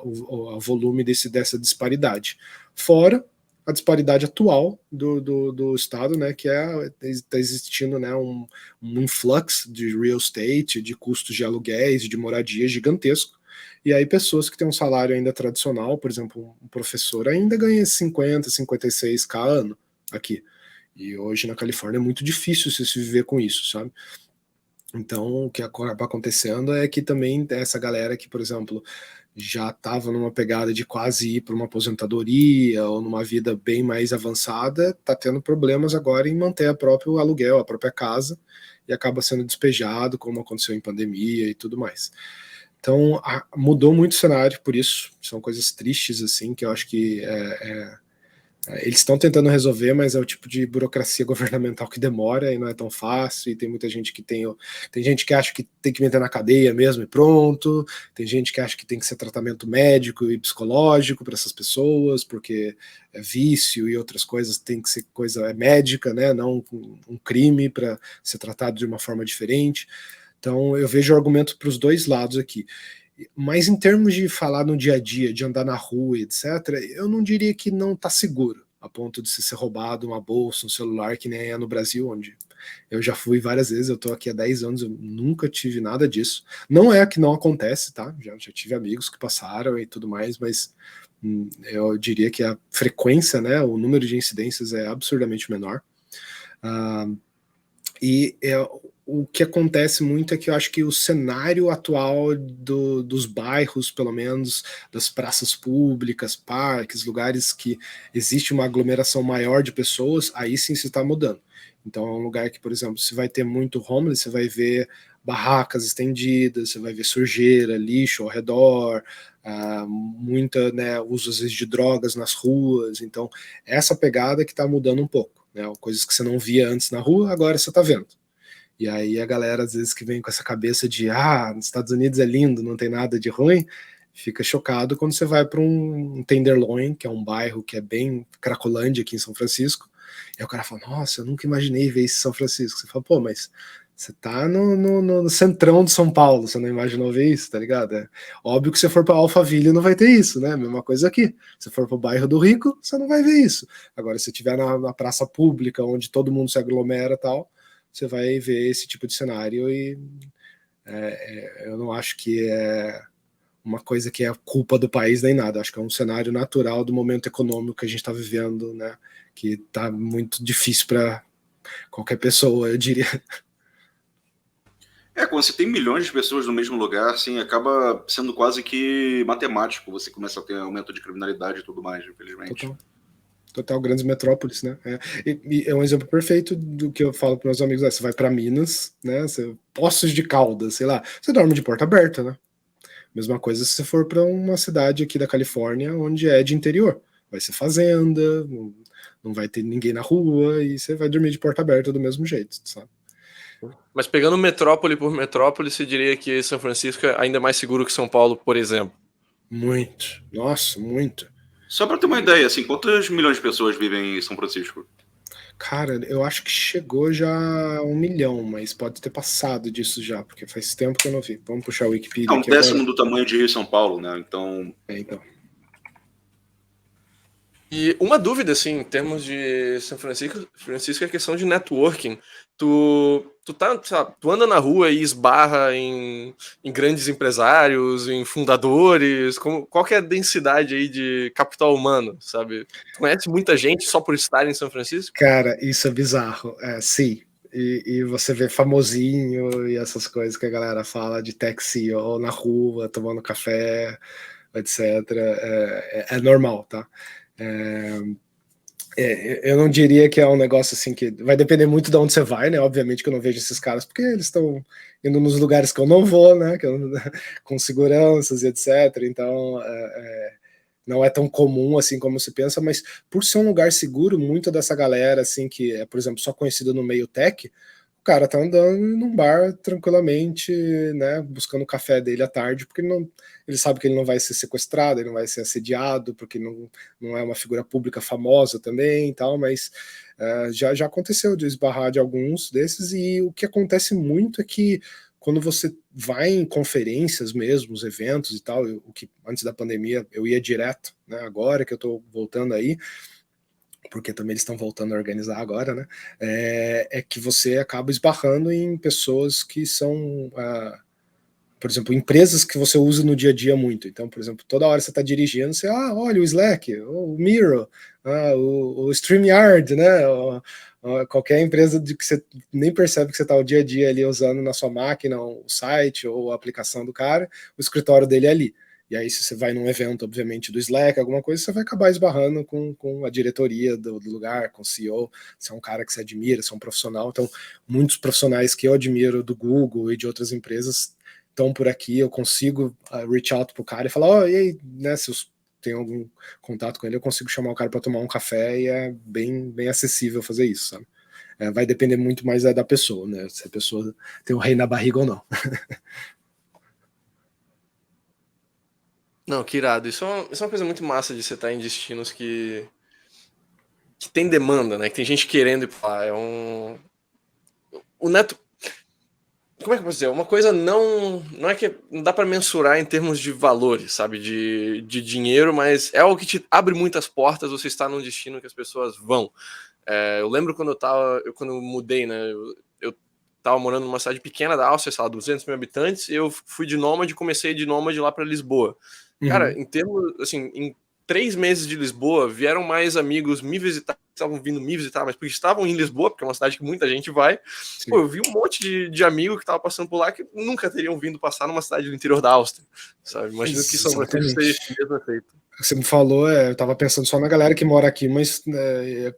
C: o volume dessa disparidade. Fora a disparidade atual do estado, né, que está existindo, né, um influx de real estate, de custos de aluguéis, de moradia gigantesco, e aí pessoas que têm um salário ainda tradicional, por exemplo, um professor ainda ganha 50, 56k ano aqui, E hoje na Califórnia é muito difícil se viver com isso, sabe? Então, o que acaba acontecendo é que também essa galera que, por exemplo, já estava numa pegada de quase ir para uma aposentadoria ou numa vida bem mais avançada, está tendo problemas agora em manter o próprio aluguel, a própria casa, e acaba sendo despejado, como aconteceu em pandemia e tudo mais. Então, mudou muito o cenário por isso. São coisas tristes, assim, que eu acho que eles estão tentando resolver, mas é o tipo de burocracia governamental que demora e não é tão fácil, e tem muita gente que tem gente que acha que tem que meter na cadeia mesmo e pronto, tem gente que acha que tem que ser tratamento médico e psicológico para essas pessoas, porque é vício e outras coisas tem que ser coisa médica, né, não um crime para ser tratado de uma forma diferente. Então eu vejo argumento para os dois lados aqui. Mas em termos de falar no dia a dia, de andar na rua, etc., eu não diria que não está seguro, a ponto de ser roubado uma bolsa, um celular, que nem é no Brasil, onde eu já fui várias vezes, eu estou aqui há 10 anos, eu nunca tive nada disso. Não é que não acontece, tá? Já tive amigos que passaram e tudo mais, mas eu diria que a frequência, né, o número de incidências é absurdamente menor. O que acontece muito é que eu acho que o cenário atual dos bairros, pelo menos, das praças públicas, parques, lugares que existe uma aglomeração maior de pessoas, aí sim se está mudando. Então é um lugar que, por exemplo, se vai ter muito homeless, você vai ver barracas estendidas, você vai ver sujeira, lixo ao redor, muita, né, uso às vezes de drogas nas ruas. Então essa pegada que está mudando um pouco, né, coisas que você não via antes na rua, agora você está vendo. E aí a galera, às vezes, que vem com essa cabeça de nos Estados Unidos é lindo, não tem nada de ruim, fica chocado quando você vai para um Tenderloin, que é um bairro que é bem Cracolândia aqui em São Francisco, e aí o cara fala, nossa, eu nunca imaginei ver isso em São Francisco. Você fala, pô, mas você tá no centrão de São Paulo, você não imaginou ver isso, tá ligado? É óbvio que se você for para Alphaville não vai ter isso, né? Mesma coisa aqui. Se for para o bairro do Rico, você não vai ver isso. Agora, se estiver na praça pública, onde todo mundo se aglomera e tal, você vai ver esse tipo de cenário e eu não acho que é uma coisa que é culpa do país nem nada. Acho que é um cenário natural do momento econômico que a gente está vivendo, né? Que está muito difícil para qualquer pessoa, eu diria.
B: Quando você tem milhões de pessoas no mesmo lugar, assim, acaba sendo quase que matemático. Você começa a ter aumento de criminalidade e tudo mais, infelizmente.
C: Total, grandes metrópoles, né? É um exemplo perfeito do que eu falo para meus amigos. Você vai para Minas, né? Poços de Caldas, sei lá, você dorme de porta aberta, né? Mesma coisa se você for para uma cidade aqui da Califórnia, onde é de interior. Vai ser fazenda, não vai ter ninguém na rua e você vai dormir de porta aberta do mesmo jeito, sabe?
A: Mas pegando metrópole por metrópole, você diria que São Francisco é ainda mais seguro que São Paulo, por exemplo?
C: Muito. Nossa, muito.
B: Só para ter uma ideia, assim, quantos milhões de pessoas vivem em São Francisco?
C: Cara, eu acho que chegou já a 1 milhão, mas pode ter passado disso já, porque faz tempo que eu não vi. Vamos puxar o Wikipedia
B: Um
C: aqui
B: décimo
C: agora.
B: do tamanho de Rio e São Paulo, né? Então...
C: Então.
A: E uma dúvida, assim, em termos de São Francisco é a questão de networking. Tu anda na rua e esbarra em grandes empresários, em fundadores, qual que é a densidade aí de capital humano, sabe? Tu conhece muita gente só por estar em São Francisco?
C: Cara, isso é bizarro, sim. E você vê famosinho e essas coisas que a galera fala de tech CEO na rua, tomando café, etc. É normal, tá? Eu não diria que é um negócio assim que vai depender muito de onde você vai, né? Obviamente que eu não vejo esses caras porque eles estão indo nos lugares que eu não vou, né? Com seguranças e etc. Então não é tão comum assim como se pensa, mas por ser um lugar seguro, muita dessa galera assim que é, por exemplo, só conhecida no meio tech, o cara tá andando num bar tranquilamente, né, buscando o café dele à tarde, porque ele sabe que ele não vai ser sequestrado, ele não vai ser assediado, porque não é uma figura pública famosa também e tal, mas já aconteceu de esbarrar de alguns desses, e o que acontece muito é que quando você vai em conferências mesmo, os eventos e tal, o que antes da pandemia eu ia direto, né, agora que eu tô voltando aí, porque também eles estão voltando a organizar agora, né? É que você acaba esbarrando em pessoas que são, por exemplo, empresas que você usa no dia a dia muito. Então, por exemplo, toda hora você está dirigindo, você, olha o Slack, o Miro, o StreamYard, né? Qualquer empresa de que você nem percebe que você está o dia a dia ali usando na sua máquina o site ou a aplicação do cara, o escritório dele é ali. E aí, se você vai num evento, obviamente, do Slack, alguma coisa, você vai acabar esbarrando com a diretoria do lugar, com o CEO, se é um cara que você admira, se é um profissional. Então, muitos profissionais que eu admiro do Google e de outras empresas estão por aqui, eu consigo reach out pro cara e falar, e aí, né, se eu tenho algum contato com ele, eu consigo chamar o cara para tomar um café e é bem, bem acessível fazer isso, sabe? Vai depender muito mais da pessoa, né, se a pessoa tem um rei na barriga ou não.
A: Não, que irado. Isso é uma coisa muito massa de você estar em destinos que tem demanda, né? Que tem gente querendo ir pra lá. O Neto... Como é que eu posso dizer? Uma coisa não é que não dá para mensurar em termos de valores, sabe? De dinheiro, mas é algo que te abre muitas portas, você está num destino que as pessoas vão. Eu lembro quando quando eu mudei, né? Eu tava morando numa cidade pequena da Áustria, sei lá, 200 mil habitantes, e eu fui de nômade, comecei de nômade lá para Lisboa. Cara, em termos, assim, em 3 meses de Lisboa, vieram mais amigos me visitar, estavam vindo me visitar, mas porque estavam em Lisboa, porque é uma cidade que muita gente vai.
C: Sim.
A: Pô, eu vi um monte de amigo que tava passando por lá que nunca teriam vindo passar numa cidade do interior da Áustria, sabe? Imagino que São Francisco seja esse mesmo efeito.
C: Você me falou, eu tava pensando só na galera que mora aqui, mas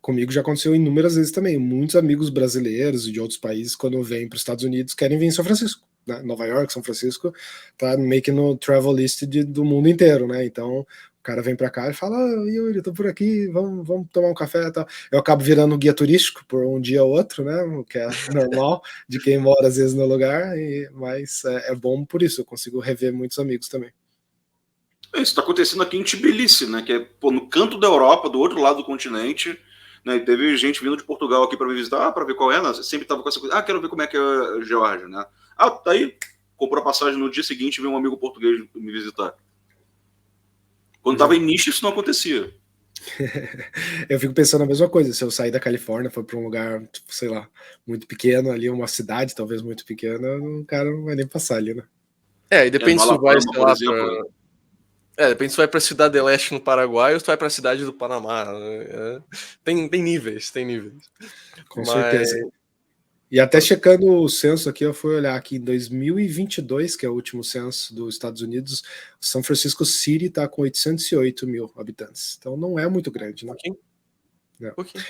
C: comigo já aconteceu inúmeras vezes também. Muitos amigos brasileiros e de outros países, quando vêm para os Estados Unidos, querem vir em São Francisco. Né? Nova York, São Francisco, tá meio que no travel list do mundo inteiro, né? Então, o cara vem para cá e fala, Yuri, eu tô por aqui, vamos tomar um café e tal. Eu acabo virando guia turístico por um dia ou outro, né? O que é normal de quem mora às vezes no lugar, mas é bom por isso, eu consigo rever muitos amigos também.
B: Isso está acontecendo aqui em Tbilisi, né? Que é no canto da Europa, do outro lado do continente. Né, e teve gente vindo de Portugal aqui para me visitar, para ver qual é, né? Sempre tava com essa coisa, quero ver como é que é a Geórgia, né? Tá aí, comprou a passagem no dia seguinte e veio um amigo português me visitar. Quando tava em nicho, isso não acontecia.
C: Eu fico pensando a mesma coisa, se eu sair da Califórnia, for para um lugar, sei lá, muito pequeno ali, uma cidade talvez muito pequena, o cara não vai nem passar ali, né?
A: E depende se tu vai, sei lá, depende se vai pra Cidade del Este no Paraguai ou se tu vai pra cidade do Panamá. Tem níveis.
C: Com certeza. E até checando o censo aqui, eu fui olhar aqui em 2022, que é o último censo dos Estados Unidos, São Francisco City está com 808 mil habitantes. Então não é muito grande, né?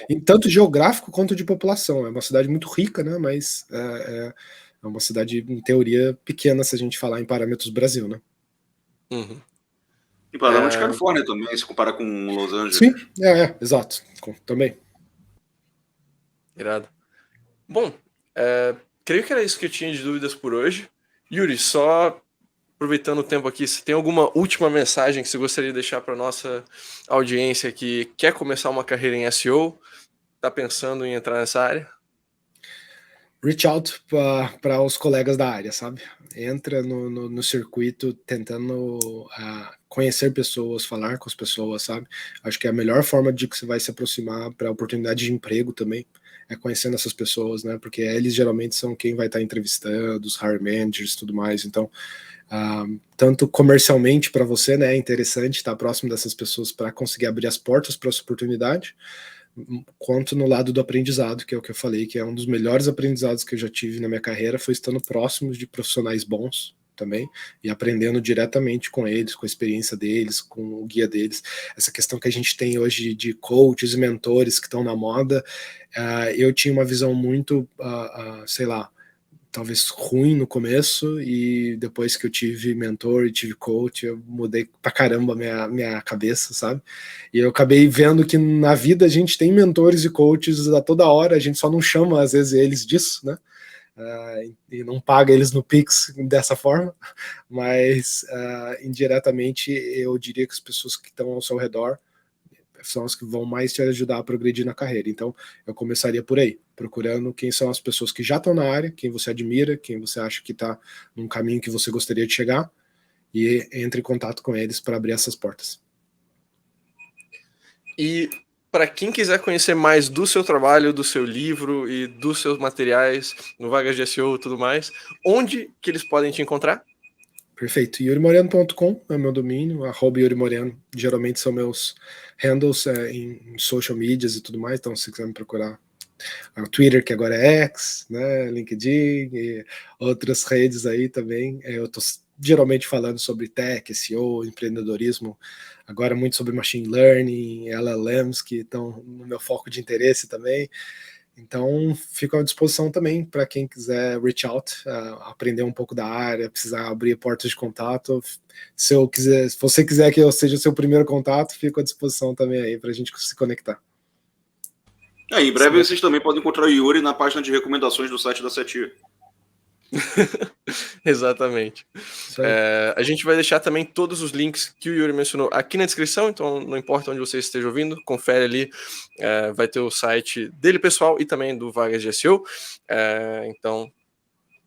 C: Em tanto geográfico quanto de população. É uma cidade muito rica, né? Mas é uma cidade, em teoria, pequena se a gente falar em parâmetros Brasil, né?
B: Uhum. E parâmetros de Califórnia também, se comparar com Los Angeles.
C: Sim, exato. Também.
A: Irado. Bom, creio que era isso que eu tinha de dúvidas por hoje. Yuri, só aproveitando o tempo aqui, se tem alguma última mensagem que você gostaria de deixar para nossa audiência que quer começar uma carreira em SEO, está pensando em entrar nessa área?
C: Reach out para os colegas da área, sabe? Entra no circuito tentando conhecer pessoas, falar com as pessoas, sabe? Acho que é a melhor forma de que você vai se aproximar para a oportunidade de emprego também, é conhecendo essas pessoas, né? Porque eles geralmente são quem vai estar entrevistando, os hiring managers e tudo mais. Então, tanto comercialmente para você, né? É interessante estar próximo dessas pessoas para conseguir abrir as portas para essa oportunidade, quanto no lado do aprendizado, que é o que eu falei, que é um dos melhores aprendizados que eu já tive na minha carreira, foi estando próximo de profissionais bons também, e aprendendo diretamente com eles, com a experiência deles, com o guia deles. Essa questão que a gente tem hoje de coaches e mentores que estão na moda, eu tinha uma visão muito, sei lá, talvez ruim no começo, e depois que eu tive mentor e tive coach, eu mudei pra caramba minha cabeça, sabe? E eu acabei vendo que na vida a gente tem mentores e coaches a toda hora, a gente só não chama às vezes eles disso, né? E não paga eles no Pix dessa forma, mas indiretamente eu diria que as pessoas que estão ao seu redor são as que vão mais te ajudar a progredir na carreira. Então, eu começaria por aí, procurando quem são as pessoas que já estão na área, quem você admira, quem você acha que está num caminho que você gostaria de chegar, e entre em contato com eles para abrir essas portas.
A: E para quem quiser conhecer mais do seu trabalho, do seu livro e dos seus materiais no Vagas de SEO e tudo mais, onde que eles podem te encontrar?
C: Perfeito. yurimoreno.com é meu domínio, @yurimoreno. Geralmente são meus handles em social medias e tudo mais, então se quiser me procurar, o Twitter, que agora é X, né, LinkedIn e outras redes aí também. Eu estou geralmente falando sobre tech, SEO, empreendedorismo, agora muito sobre machine learning, LLMs, que estão no meu foco de interesse também. Então, fico à disposição também para quem quiser reach out, aprender um pouco da área, precisar abrir portas de contato. Se você quiser que eu seja o seu primeiro contato, fico à disposição também aí para a gente se conectar.
B: Em breve vocês também podem encontrar o Yuri na página de recomendações do site da Setia.
A: Exatamente. A gente vai deixar também todos os links que o Yuri mencionou aqui na descrição, então não importa onde você esteja ouvindo, confere ali, vai ter o site dele pessoal e também do Vagas de SEO, então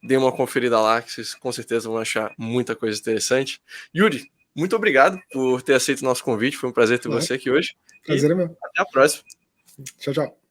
A: dê uma conferida lá que vocês com certeza vão achar muita coisa interessante. Yuri, muito obrigado por ter aceito o nosso convite, foi um prazer ter você aqui hoje.
C: Prazer é meu.
A: Até a próxima.
C: Tchau, tchau.